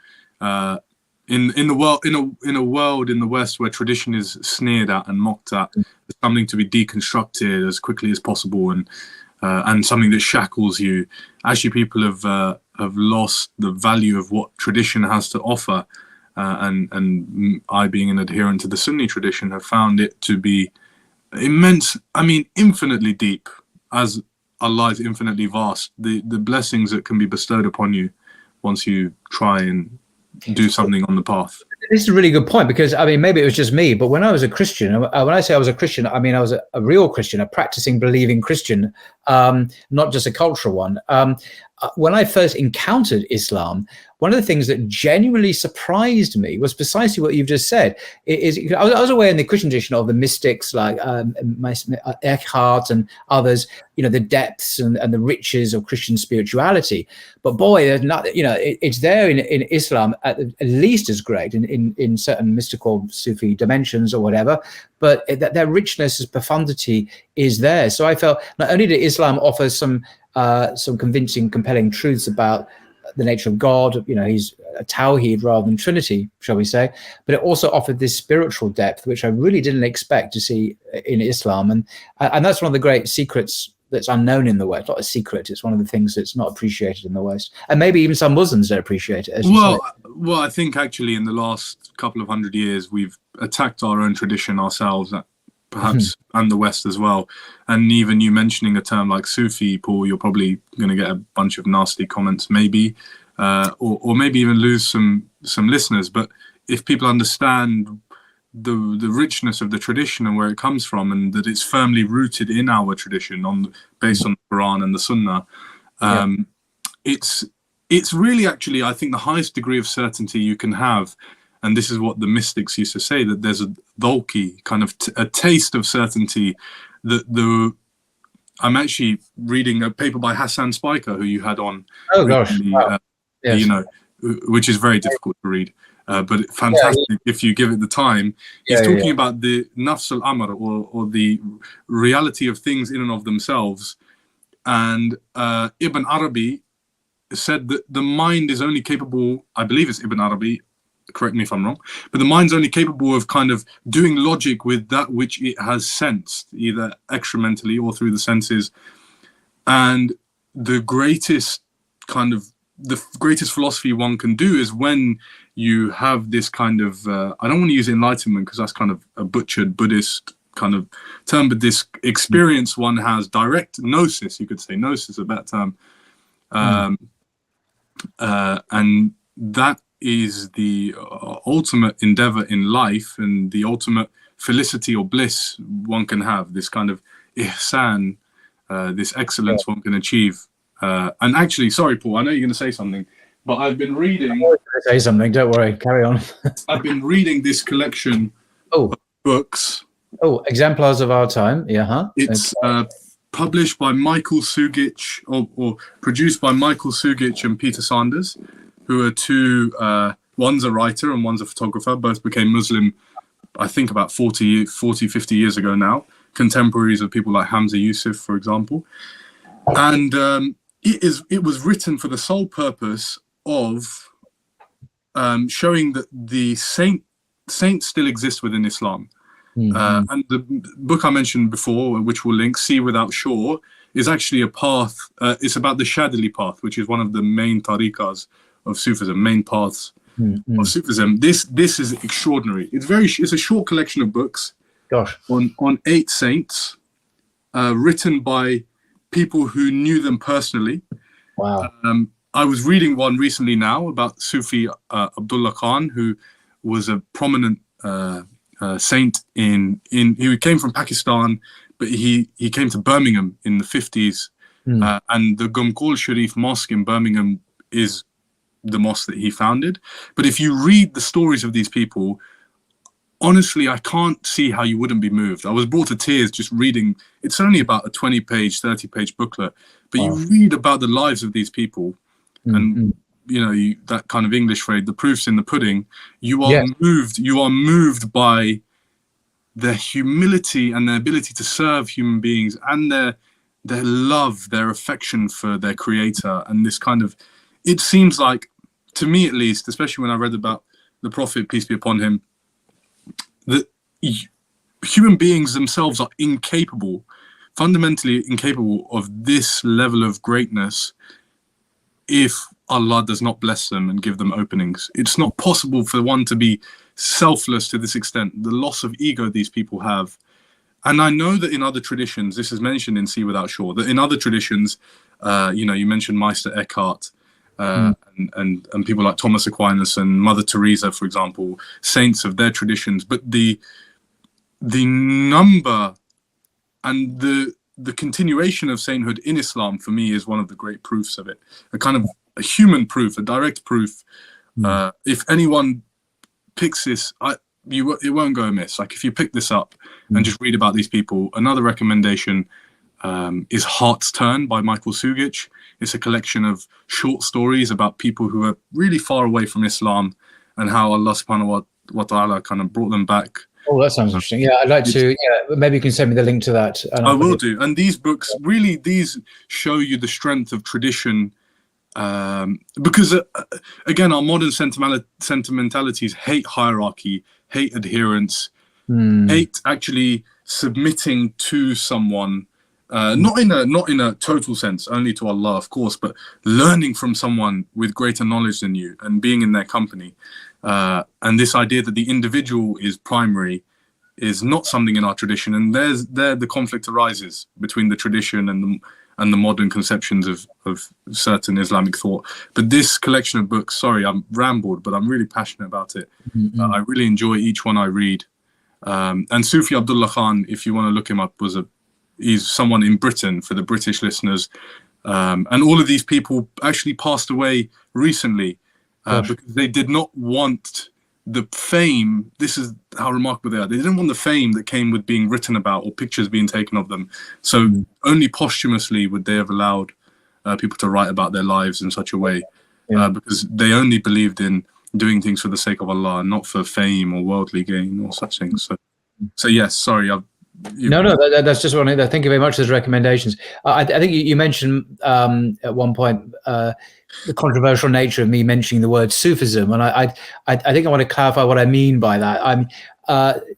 Speaker 2: In the world, in a world in the West where tradition is sneered at and mocked at, it's something to be deconstructed as quickly as possible, and something that shackles you. Actually, people have lost the value of what tradition has to offer. And I, being an adherent to the Sunni tradition, have found it to be immense. I mean, infinitely deep, as Allah is infinitely vast. The blessings that can be bestowed upon you once you try and do something on the path.
Speaker 1: This is a really good point, because I mean, maybe it was just me, but when I was a Christian, when I say I was a Christian, I mean I was a real Christian, a practicing, believing Christian, not just a cultural one. When I first encountered Islam, one of the things that genuinely surprised me was precisely what you've just said. I was aware in the Christian tradition of the mystics like Eckhart and others, the depths and the riches of Christian spirituality. But boy, there's not, it's there in Islam at least as great in certain mystical Sufi dimensions or whatever. But their richness, profundity is there. So I felt not only did Islam offer some convincing, compelling truths about the nature of God, he's a Tawheed rather than Trinity, shall we say, but it also offered this spiritual depth, which I really didn't expect to see in Islam. And that's one of the great secrets that's unknown in the West. Not a secret, it's one of the things that's not appreciated in the West. And maybe even some Muslims don't appreciate it, as you say.
Speaker 2: Well, I think actually in the last couple of 100 years, we've attacked our own tradition ourselves, perhaps, and the West as well. And even you mentioning a term like Sufi, Paul, you're probably going to get a bunch of nasty comments, maybe, or maybe even lose some listeners. But if people understand the richness of the tradition and where it comes from, and that it's firmly rooted in our tradition based on the Quran and the Sunnah, it's really actually, I think, the highest degree of certainty you can have. And this is what the mystics used to say, that there's a dhawqi, kind of a taste of certainty. I'm actually reading a paper by Hassan Spiker, who you had on.
Speaker 1: Oh gosh, wow. Yes.
Speaker 2: Which is very difficult to read, but fantastic if you give it the time. He's talking about the nafs al-amr, or the reality of things in and of themselves. And Ibn Arabi said that the mind is only capable, I believe it's Ibn Arabi, correct me if I'm wrong, but the mind's only capable of kind of doing logic with that which it has sensed, either extramentally or through the senses. And the greatest philosophy one can do is when you have this kind of, I don't want to use enlightenment because that's kind of a butchered Buddhist kind of term, but this experience one has, direct gnosis, you could say. Gnosis is a better term. And that is the ultimate endeavor in life, and the ultimate felicity or bliss one can have, this kind of ihsan, this excellence one can achieve. And actually, sorry, Paul, I know you're going to say something, but I've been reading... I'm
Speaker 1: going to say something, don't worry, carry on.
Speaker 2: I've been reading this collection of books.
Speaker 1: Oh, Exemplars of Our Time,
Speaker 2: It's published by Michael Sugich, or produced by Michael Sugich and Peter Sanders, who are two, one's a writer and one's a photographer, both became Muslim, I think about 50 years ago now, contemporaries of people like Hamza Yusuf, for example. And it was written for the sole purpose of showing that the saints still exist within Islam. And the book I mentioned before, which we'll link, Sea Without Shore, is actually a path, it's about the Shadili path, which is one of the main tariqas of Sufism, main paths of Sufism. This is extraordinary. It's a short collection of books on 8 saints, written by people who knew them personally.
Speaker 1: Wow.
Speaker 2: I was reading one recently now about Sufi Abdullah Khan, who was a prominent saint he came from Pakistan, but he came to Birmingham in the 50s. And the Gumkul Sharif Mosque in Birmingham is the mosque that he founded. But if you read the stories of these people, honestly, I can't see how you wouldn't be moved. I was brought to tears just reading. It's only about a 20-page, 30-page booklet, but you read about the lives of these people, and you know, that kind of English phrase, the proof's in the pudding. You are moved. You are moved by their humility and their ability to serve human beings, and their love, their affection for their creator, and this kind of. It seems like, to me at least, especially when I read about the Prophet, peace be upon him, that human beings themselves are incapable, fundamentally incapable of this level of greatness if Allah does not bless them and give them openings. It's not possible for one to be selfless to this extent, the loss of ego these people have. And I know that in other traditions, this is mentioned in Sea Without Shore, that in other traditions, you know, you mentioned Meister Eckhart, and people like Thomas Aquinas and Mother Teresa, for example, saints of their traditions. But the number and the continuation of sainthood in Islam, for me, is one of the great proofs of it. A kind of a human proof, a direct proof. If anyone picks this, it won't go amiss. Like, if you pick this up and just read about these people, another recommendation is Heart's Turn by Michael Sugich. It's a collection of short stories about people who are really far away from Islam and how Allah subhanahu wa ta'ala kind of brought them back.
Speaker 1: Oh, that sounds interesting. Yeah, I'd like to, maybe you can send me the link to that. And
Speaker 2: I will do. And these books, really, these show you the strength of tradition, because, again, our modern sentimentalities hate hierarchy, hate adherence, hate actually submitting to someone. Not in a total sense, only to Allah, of course, but learning from someone with greater knowledge than you and being in their company. And this idea that the individual is primary is not something in our tradition. And there the conflict arises between the tradition and the modern conceptions of certain Islamic thought. But this collection of books, sorry, I'm rambled, but I'm really passionate about it. I really enjoy each one I read. And Sufi Abdullah Khan, if you want to look him up, he's someone in Britain, for the British listeners. And all of these people actually passed away recently because they did not want the fame. This is how remarkable they are. They didn't want the fame that came with being written about or pictures being taken of them. So only posthumously would they have allowed people to write about their lives in such a way, because they only believed in doing things for the sake of Allah, not for fame or worldly gain or such things. So yes, sorry,
Speaker 1: No, that's just one. Thank you very much for those recommendations. I think you mentioned at one point the controversial nature of me mentioning the word Sufism, and I think I want to clarify what I mean by that.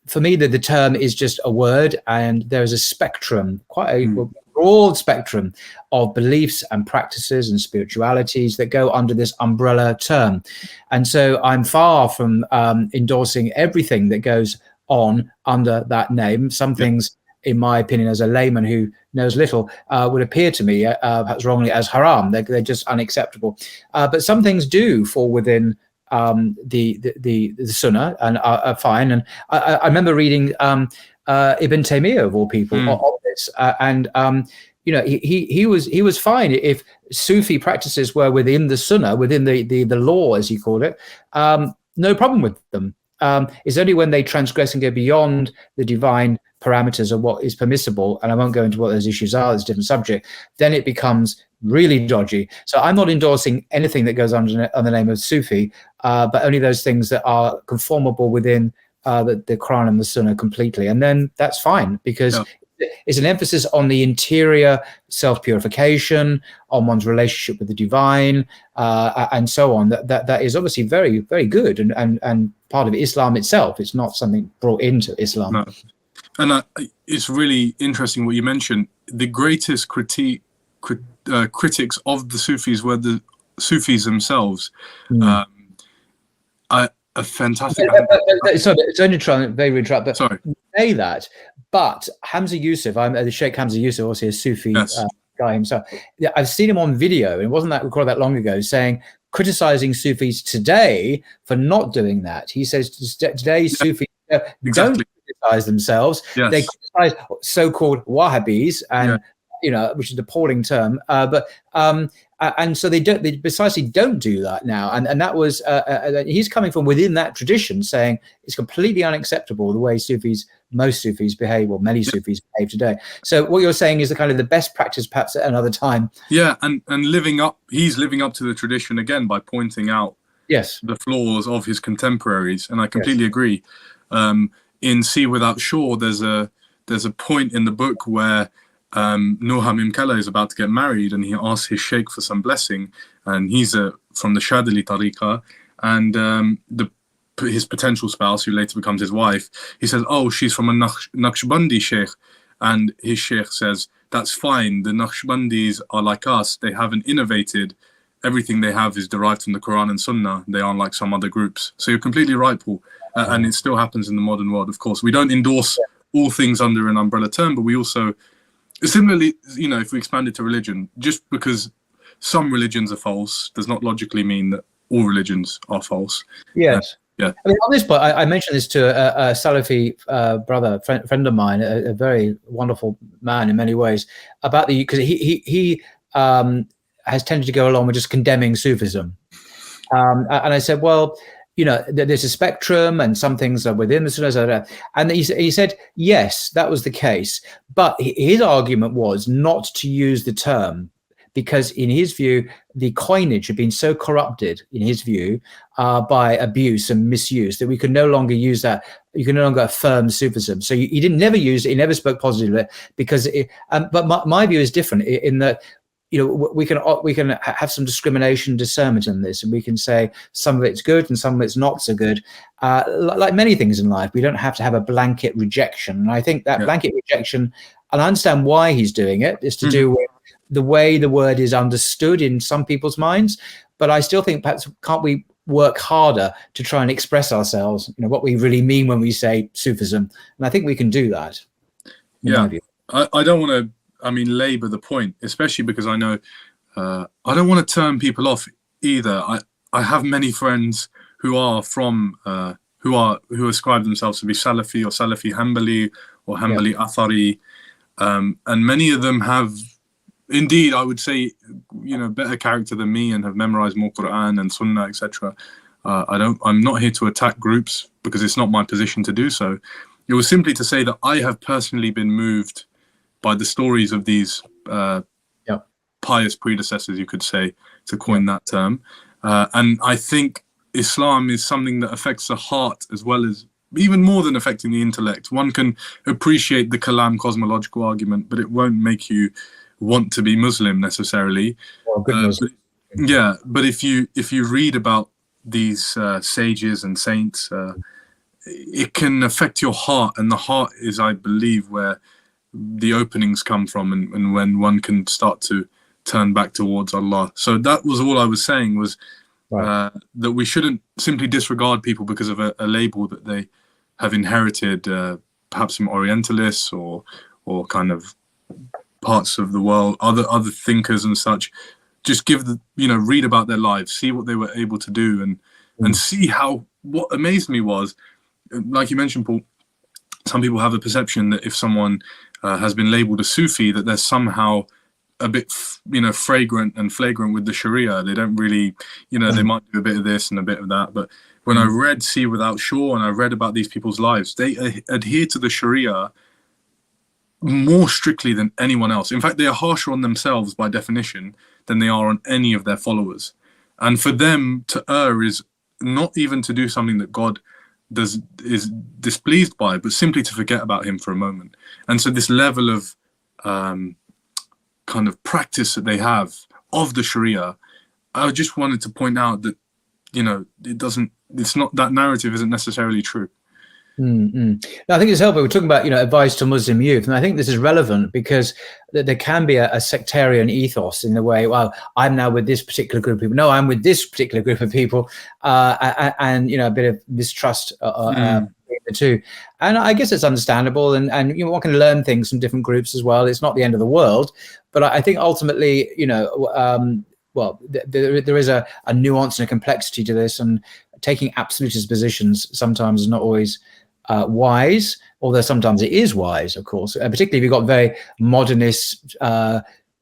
Speaker 1: For me, the term is just a word, and there is a spectrum, quite a broad spectrum of beliefs and practices and spiritualities that go under this umbrella term. And so I'm far from endorsing everything that goes on under that name. Some things, in my opinion, as a layman who knows little, would appear to me perhaps wrongly as haram. They're just unacceptable. But some things do fall within the Sunnah and are fine. And I remember reading Ibn Taymiyyah, of all people, on this, and you know, he was fine if Sufi practices were within the Sunnah, within the law, as he called it. No problem with them. It's only when they transgress and go beyond the divine parameters of what is permissible, and I won't go into what those issues are, it's a different subject, then it becomes really dodgy. So I'm not endorsing anything that goes under the name of Sufi, but only those things that are conformable within the Quran and the Sunnah completely. And then that's fine, because it's an emphasis on the interior self-purification, on one's relationship with the divine, and so on. That is obviously very, very good and part of Islam itself. It's not something brought into Islam.
Speaker 2: No. And it's really interesting what you mentioned. The greatest critics of the Sufis were the Sufis themselves. A fantastic.
Speaker 1: Sorry, it's only trying to interrupt, but
Speaker 2: sorry.
Speaker 1: Say that. But Hamza Yusuf, the Sheikh Hamza Yusuf, also a Sufi guy himself. Yeah, I've seen him on video, and it wasn't that recorded that long ago, saying, criticizing Sufis today for not doing that. He says today's Sufis don't criticize themselves.
Speaker 2: Yes.
Speaker 1: They criticize so-called Wahhabis, and which is an appalling term. And so they precisely don't do that now. And that was he's coming from within that tradition, saying it's completely unacceptable the way most Sufis behave, or many Sufis behave today. So what you're saying is the kind of the best practice, perhaps at another time.
Speaker 2: Yeah, and he's living up to the tradition again by pointing out the flaws of his contemporaries, and I completely agree. In Sea Without Shore, there's a point in the book where Nur Hamim Kalla is about to get married, and he asks his sheikh for some blessing, and he's from the Shadili Tariqa, and his potential spouse, who later becomes his wife, he says, oh, she's from a Naqshbandi sheikh, and his sheikh says, that's fine, the Naqshbandis are like us, they haven't innovated, everything they have is derived from the Quran and Sunnah, they aren't like some other groups. So you're completely right, Paul, and it still happens in the modern world. Of course, we don't endorse all things under an umbrella term, but we also, similarly, if we expand it to religion, just because some religions are false does not logically mean that all religions are false.
Speaker 1: Yes. I mean, on this point, I mentioned this to a Salafi brother, friend of mine, a very wonderful man in many ways, about because he has tended to go along with just condemning Sufism. And I said, well, there's a spectrum, and some things are within the Sunnah. And he said, yes, that was the case. But his argument was not to use the term, because in his view, the coinage had been so corrupted, in his view, by abuse and misuse, that we could no longer use that. You can no longer affirm Sufism. So he never used it. He never spoke positively, because but my view is different in that, we can have some discrimination, discernment in this, and we can say some of it's good and some of it's not so good. Like many things in life, we don't have to have a blanket rejection. And I think that blanket rejection, and I understand why he's doing it, is to do with the way the word is understood in some people's minds. But I still think, perhaps, can't we work harder to try and express ourselves, what we really mean when we say Sufism? And I think we can do that.
Speaker 2: I don't want to, labor the point, especially because I know I don't want to turn people off either. I have many friends who are from who ascribe themselves to be Salafi or Salafi Hanbali or Hanbali Athari, and many of them have, indeed, I would say, better character than me and have memorized more Quran and Sunnah, etc. I'm not here to attack groups, because it's not my position to do so. It was simply to say that I have personally been moved by the stories of these pious predecessors, you could say, to coin that term. And I think Islam is something that affects the heart as well as, even more than affecting the intellect. One can appreciate the Kalam cosmological argument, but it won't make you want to be Muslim necessarily. But if you read about these sages and saints, it can affect your heart, and the heart is, I believe, where the openings come from, and when one can start to turn back towards Allah. So that was all I was saying, was that we shouldn't simply disregard people because of a label that they have inherited, perhaps from Orientalists or kind of parts of the world, other thinkers and such. Just read about their lives, see what they were able to do, and see how, what amazed me was, like you mentioned, Paul, some people have a perception that if someone has been labeled a Sufi, that they're somehow a bit, fragrant and flagrant with the Sharia. They don't really, they might do a bit of this and a bit of that. But when I read Sea Without Shore and I read about these people's lives, they adhere to the Sharia more strictly than anyone else. In fact, they are harsher on themselves by definition than they are on any of their followers. And for them to err is not even to do something that God is displeased by, but simply to forget about him for a moment. And so this level of kind of practice that they have of the Sharia, I just wanted to point out that, it's not, that narrative isn't necessarily true.
Speaker 1: No, I think it's helpful. We're talking about, advice to Muslim youth. And I think this is relevant because there can be a sectarian ethos in the way, well, I'm now with this particular group of people. No, I'm with this particular group of people. And a bit of mistrust between the two. And I guess it's understandable, and you know, one can learn things from different groups as well. It's not the end of the world, but I think ultimately, you know, well, there is a nuance and a complexity to this, and taking absolutist positions sometimes is not always wise, although sometimes it is wise, of course, particularly if you've got very modernist,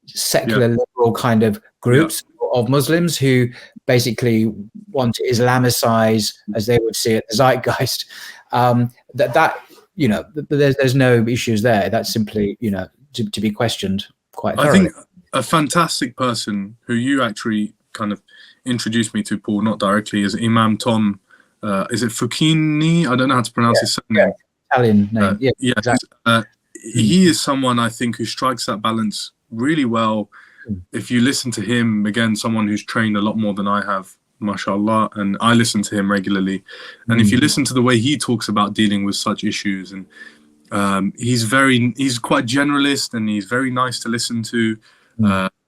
Speaker 1: secular, liberal kind of groups of Muslims who basically want to Islamicize, as they would see it, the zeitgeist. That you know, there's no issues there. That's simply, you know, to be questioned quite thoroughly.
Speaker 2: I think a fantastic person who you actually kind of introduced me to, Paul, not directly, is Imam Tom. Is it Fukini? I don't know how to pronounce his surname.
Speaker 1: Italian name.
Speaker 2: Yeah, exactly. He is someone I think who strikes that balance really well. If you listen to him, again, someone who's trained a lot more than I have, mashallah, and I listen to him regularly. And if you listen to the way he talks about dealing with such issues, and he's quite generalist, and he's very nice to listen to.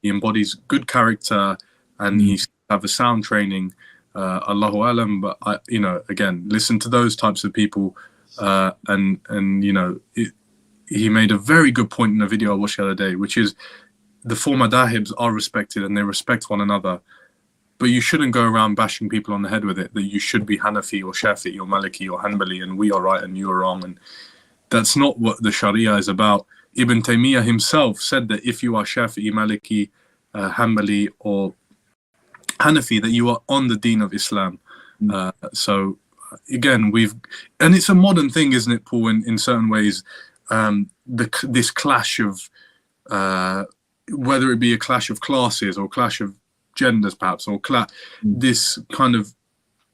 Speaker 2: He embodies good character, and he's have a sound training. Allahu alam, but you know, again, listen to those types of people, and you know, he made a very good point in a video I watched the other day, which is the four madahibs are respected and they respect one another, but you shouldn't go around bashing people on the head with it, that you should be Hanafi or Shafi'i or Maliki or Hanbali and we are right and you are wrong. And that's not what the Sharia is about. Ibn Taymiyyah himself said that if you are Shafi'i, Maliki, Hanbali or Hanafi, that you are on the deen of Islam. So again, and it's a modern thing, isn't it, Paul, in certain ways, this clash of, whether it be a clash of classes or clash of genders perhaps, or this kind of,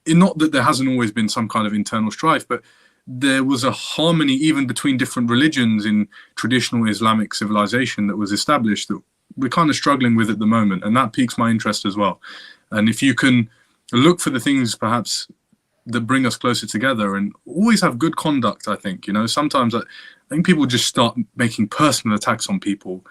Speaker 2: not that there hasn't always been some kind of internal strife, but there was a harmony even between different religions in traditional Islamic civilization that was established that we're kind of struggling with at the moment, and that piques my interest as well. And if you can look for the things perhaps that bring us closer together and always have good conduct, I think, you know, sometimes I think people just start making personal attacks on people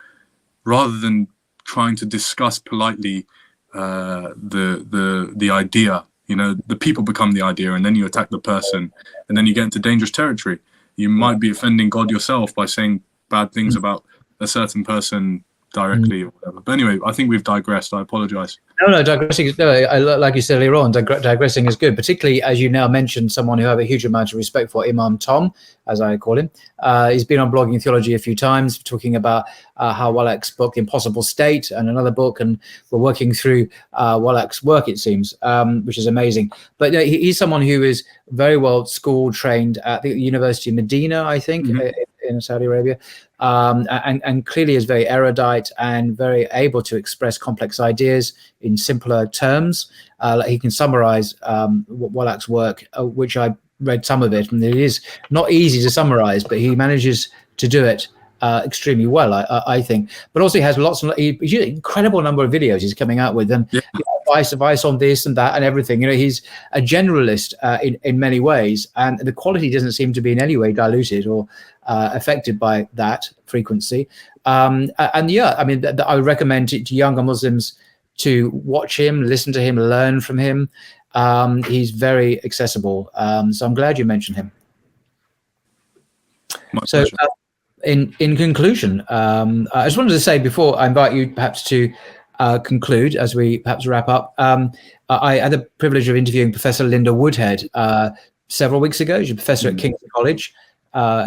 Speaker 2: rather than trying to discuss politely the idea. You know, the people become the idea, and then you attack the person, and then you get into dangerous territory. You might be offending God yourself by saying bad things about a certain person directly or whatever. But anyway, I think we've digressed. I apologize.
Speaker 1: No, digressing. Like you said earlier on, digressing is good, particularly as you now mentioned someone who I have a huge amount of respect for, Imam Tom, as I call him. He's been on Blogging Theology a few times, talking about how Wallach's book, Impossible State, and another book, and we're working through Wallach's work, it seems, which is amazing. But he's someone who is very well schooled, trained at the University of Medina, I think, in Saudi Arabia, and clearly is very erudite and very able to express complex ideas in simpler terms. He can summarize Wallach's work, which I read some of it, and it is not easy to summarize, but he manages to do it extremely well, I think. But also he has he's an incredible number of videos he's coming out with, and advice on this and that and everything. You know, he's a generalist in many ways, and the quality doesn't seem to be in any way diluted or affected by that frequency. And yeah, I mean, I would recommend to younger Muslims to watch him, listen to him, learn from him. He's very accessible. So I'm glad you mentioned him. So in conclusion, I just wanted to say before I invite you perhaps to conclude, as we perhaps wrap up, I had the privilege of interviewing Professor Linda Woodhead several weeks ago. She's a professor at King's College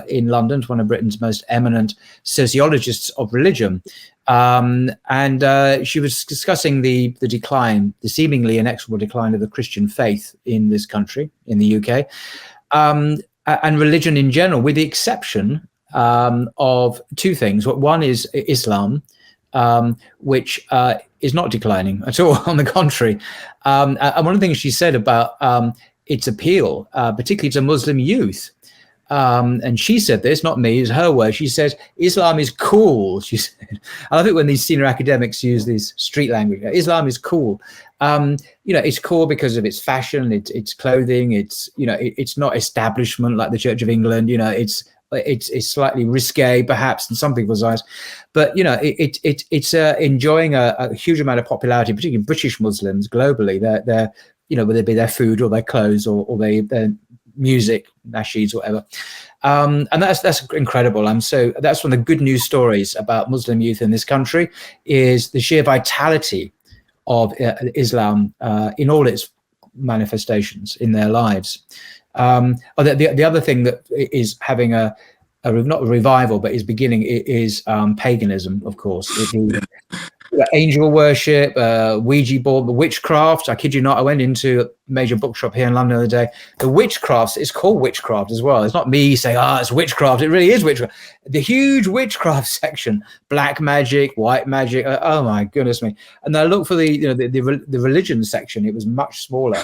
Speaker 1: in London, one of Britain's most eminent sociologists of religion. And she was discussing the decline, the seemingly inexorable decline of the Christian faith in this country, in the UK, and religion in general, with the exception of two things. One is Islam, which is not declining at all, on the contrary. And one of the things she said about its appeal, particularly to Muslim youth, and she said this, not me, it's her word. She said, Islam is cool. She said, I love it when these senior academics use this street language. Islam is cool. You know, it's cool because of its fashion, its clothing. It's, you know, it's not establishment like the Church of England. You know, it's slightly risque, perhaps, in some people's eyes, but you know, it's enjoying a huge amount of popularity, particularly British Muslims globally. They're you know, whether it be their food or their clothes or their music, nasheeds, whatever. And that's incredible. That's one of the good news stories about Muslim youth in this country, is the sheer vitality of Islam in all its manifestations in their lives. The other thing that is having not a revival, but is beginning, is paganism, of course. Angel worship, Ouija board, the witchcraft. I kid you not, I went into a major bookshop here in London the other day. The witchcraft, it's called witchcraft as well. It's not me saying, it's witchcraft. It really is witchcraft. The huge witchcraft section, black magic, white magic. Oh my goodness me. And I looked for the religion section. It was much smaller,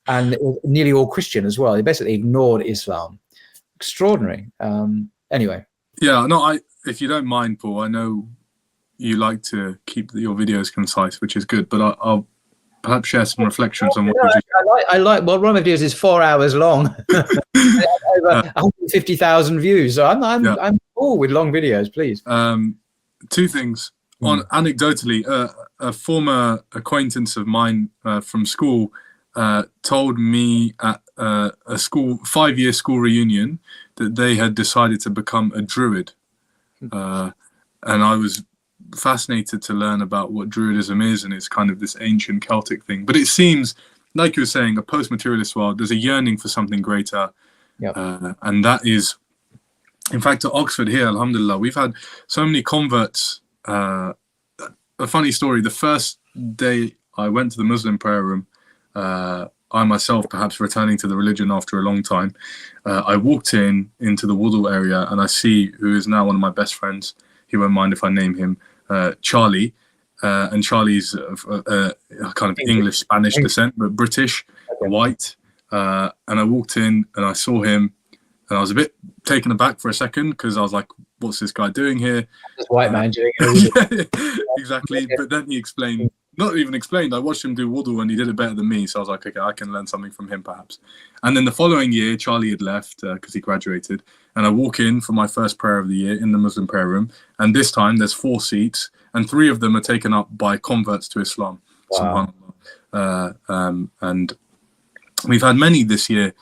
Speaker 1: and it was nearly all Christian as well. They basically ignored Islam. Extraordinary. Anyway.
Speaker 2: Yeah, no, if you don't mind, Paul, I know you like to keep your videos concise, which is good, but I'll perhaps share some reflections on what you just...
Speaker 1: I like well, one of my videos is 4 hours long. Over 150,000 views, so I'm cool with long videos. Please.
Speaker 2: Two things. On anecdotally, a former acquaintance of mine from school told me at a 5-year school reunion that they had decided to become a druid, and I was fascinated to learn about what Druidism is, and it's kind of this ancient Celtic thing. But it seems, like you were saying, a post-materialist world, there's a yearning for something greater. And that is, in fact, at Oxford here, alhamdulillah, we've had so many converts. A funny story, the first day I went to the Muslim prayer room, I myself perhaps returning to the religion after a long time, I walked into the wudu area, and I see who is now one of my best friends. He won't mind if I name him, Charlie, and Charlie's kind of English, Spanish descent, but British, white. And I walked in and I saw him, and I was a bit taken aback for a second, because I was like, what's this guy doing here?
Speaker 1: This white man doing it.
Speaker 2: Yeah, exactly. But then he explained, not even explained, I watched him do wudu and he did it better than me. So I was like, okay, I can learn something from him perhaps. And then the following year, Charlie had left because he graduated. And I walk in for my first prayer of the year in the Muslim prayer room. And this time there's 4 seats, and 3 of them are taken up by converts to Islam.
Speaker 1: Wow.
Speaker 2: And we've had many this year.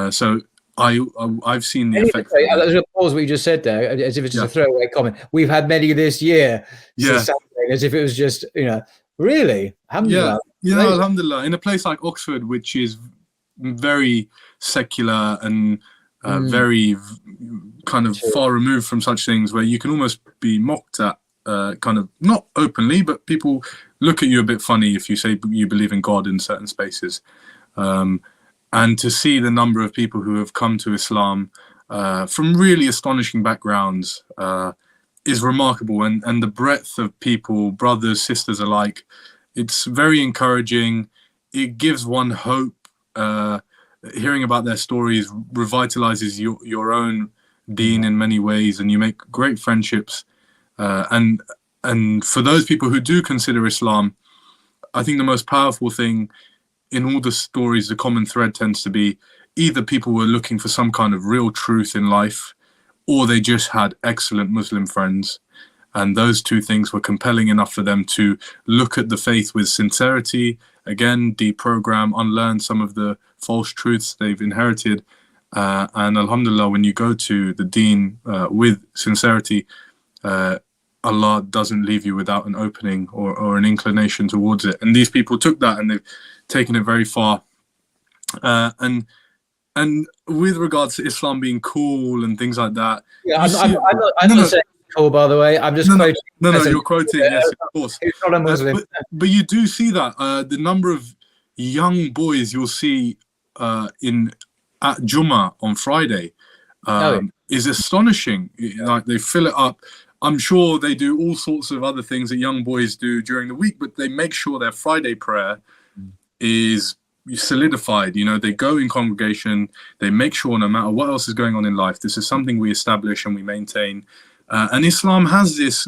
Speaker 2: So I've seen the effect.
Speaker 1: There's a pause what you just said there, as if it's just a throwaway comment. We've had many this year.
Speaker 2: Yeah.
Speaker 1: As if it was just, really? Alhamdulillah.
Speaker 2: Yeah, alhamdulillah. In a place like Oxford, which is very secular and very kind of far removed from such things, where you can almost be mocked at, kind of not openly, but people look at you a bit funny if you say you believe in God in certain spaces. And to see the number of people who have come to Islam from really astonishing backgrounds is remarkable. And the breadth of people, brothers, sisters alike, it's very encouraging. It gives one hope. Hearing about their stories revitalizes your own deen in many ways, and you make great friendships. And for those people who do consider Islam, I think the most powerful thing in all the stories, the common thread tends to be either people were looking for some kind of real truth in life, or they just had excellent Muslim friends. And those two things were compelling enough for them to look at the faith with sincerity, again, deprogram, unlearn some of the false truths they've inherited. And alhamdulillah, when you go to the deen with sincerity, Allah doesn't leave you without an opening or an inclination towards it. And these people took that and they've taken it very far. And with regards to Islam being cool and things like that. Yeah,
Speaker 1: I'm not saying cool, by the way. I'm just quoting.
Speaker 2: No, you're quoting, yes, of course.
Speaker 1: It's not a Muslim.
Speaker 2: But you do see that. The number of young boys you'll see at Jummah on Friday is astonishing. Like, they fill it up. I'm sure they do all sorts of other things that young boys do during the week, but they make sure their Friday prayer is solidified. They go in congregation, they make sure no matter what else is going on in life, this is something we establish and we maintain. And Islam has this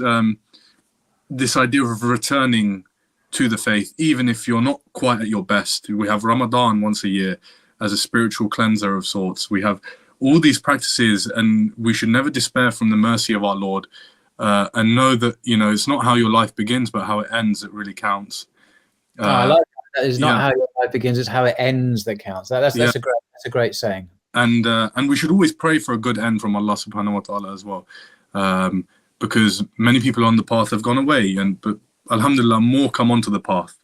Speaker 2: idea of returning to the faith, even if you're not quite at your best. We have Ramadan once a year as a spiritual cleanser of sorts. We have all these practices, and we should never despair from the mercy of our Lord. And know that it's not how your life begins but how it ends that really counts.
Speaker 1: I like that. That is not how your life begins; it's how it ends that counts. That's a great saying.
Speaker 2: And we should always pray for a good end from Allah Subhanahu wa Taala as well, because many people on the path have gone away, but Alhamdulillah, more come onto the path,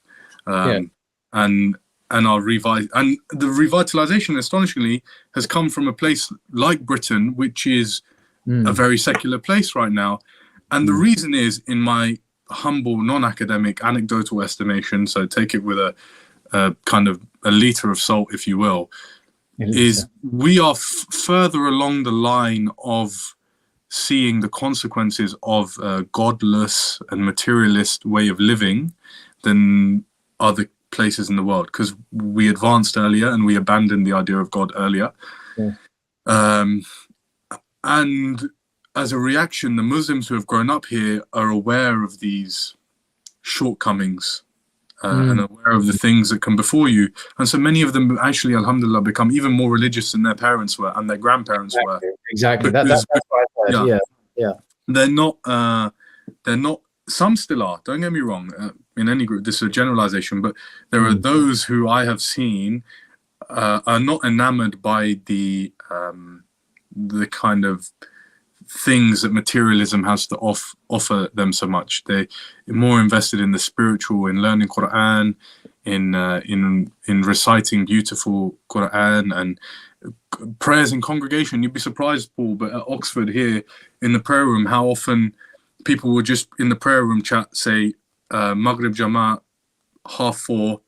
Speaker 2: and are revived. And the revitalization, astonishingly, has come from a place like Britain, which is a very secular place right now. And the reason is, in my humble, non-academic, anecdotal estimation, so take it with a kind of a liter of salt, if you will, is we are further along the line of seeing the consequences of a godless and materialist way of living than other places in the world, because we advanced earlier and we abandoned the idea of God earlier. And as a reaction, the Muslims who have grown up here are aware of these shortcomings and aware of the things that come before you. And so many of them actually, alhamdulillah, become even more religious than their parents were and their grandparents were.
Speaker 1: Exactly. That's what I heard. Yeah.
Speaker 2: They're not, some still are, don't get me wrong, in any group, this is a generalization, but there are those who I have seen are not enamored by the kind of things that materialism has to offer them so much. They're more invested in the spiritual, in learning Quran, in reciting beautiful Quran and prayers in congregation. You'd be surprised, Paul, but at Oxford here in the prayer room, how often people would just in the prayer room chat say Maghrib Jamaat 4:30,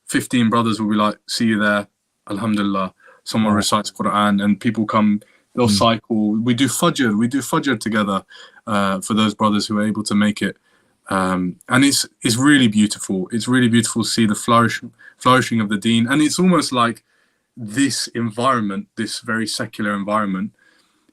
Speaker 2: 15 brothers will be like, see you there, alhamdulillah. Someone recites Quran and people come. They'll cycle. We do Fajr together for those brothers who are able to make it. And it's really beautiful. It's really beautiful to see the flourishing of the deen. And it's almost like this environment, this very secular environment,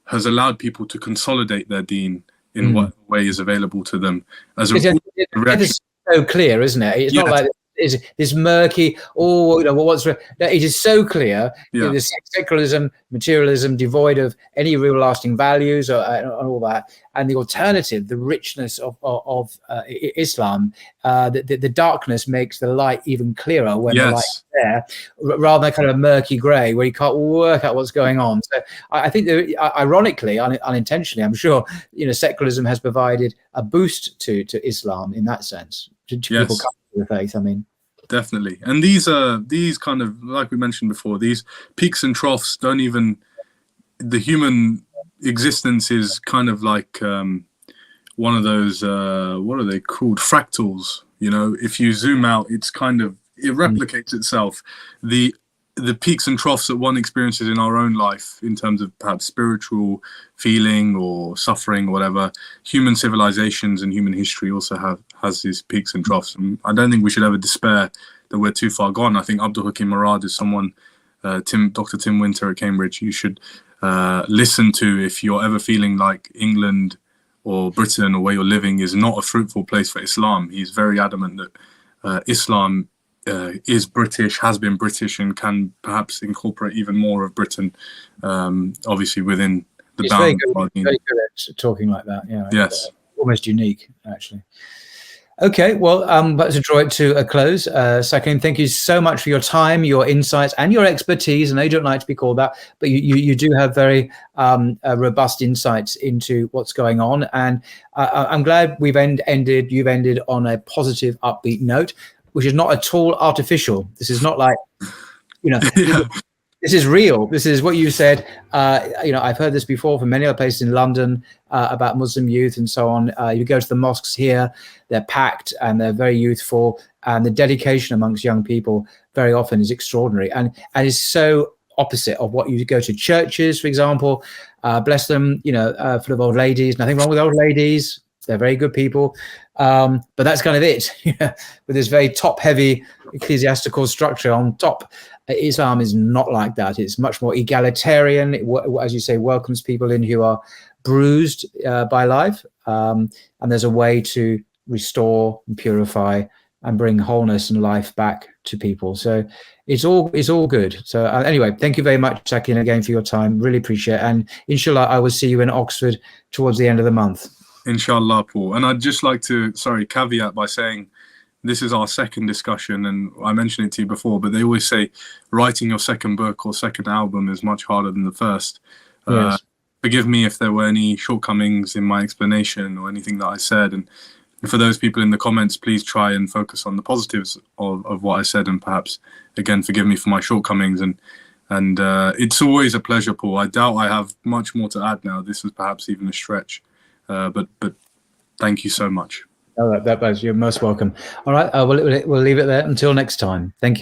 Speaker 2: has allowed people to consolidate their deen in what way is available to them.
Speaker 1: It's so clear, isn't it? It's not like this murky, it is so clear. This secularism, materialism, devoid of any real lasting values and all that, and the alternative, the richness of Islam, the darkness makes the light even clearer when the light is there, rather than kind of murky grey where you can't work out what's going on. So I think that, ironically, unintentionally, I'm sure, secularism has provided a boost to Islam in that sense. To people coming to the faith, I mean.
Speaker 2: Definitely. And these kind of, like we mentioned before, these peaks and troughs don't even, the human existence is kind of like one of those, what are they called? Fractals. If you zoom out, it replicates itself. The peaks and troughs that one experiences in our own life in terms of perhaps spiritual feeling or suffering or whatever, human civilizations and human history also has these peaks and troughs. And I don't think we should ever despair that we're too far gone. I think Abdul Hakim Murad is someone, Dr. Tim Winter at Cambridge, you should listen to if you're ever feeling like England or Britain or where you're living is not a fruitful place for Islam. He's very adamant that Islam is British, has been British, and can perhaps incorporate even more of Britain, obviously within the bounds.
Speaker 1: Very good at talking like that. Yeah.
Speaker 2: Yes.
Speaker 1: Almost unique, actually. Okay, well, let's draw it to a close. Saqlain, thank you so much for your time, your insights, and your expertise. And I don't like to be called that, but you do have very robust insights into what's going on. And I'm glad you've ended on a positive, upbeat note, which is not at all artificial. This is not like, this is real. This is what you said. I've heard this before from many other places in London about Muslim youth and so on. You go to the mosques here, they're packed and they're very youthful, and the dedication amongst young people very often is extraordinary and is so opposite of what you go to churches, for example. Bless them, full of old ladies. Nothing wrong with old ladies. They're very good people. But that's kind of it, with this very top-heavy ecclesiastical structure on top. Islam is not like that. It's much more egalitarian. As you say, welcomes people in who are bruised by life. And there's a way to restore and purify and bring wholeness and life back to people. So it's all good. So anyway, thank you very much, Saqlain, again for your time. Really appreciate it. And inshallah, I will see you in Oxford towards the end of the month.
Speaker 2: Inshallah, Paul. And I'd just like to, caveat by saying this is our second discussion, and I mentioned it to you before, but they always say writing your second book or second album is much harder than the first.
Speaker 1: Yes.
Speaker 2: Forgive me if there were any shortcomings in my explanation or anything that I said. And for those people in the comments, please try and focus on the positives of what I said, and perhaps, again, forgive me for my shortcomings. And it's always a pleasure, Paul. I doubt I have much more to add now. This was perhaps even a stretch, but thank you so much.
Speaker 1: Oh, that was, you're most welcome. All right, we'll leave it there until next time. Thank you.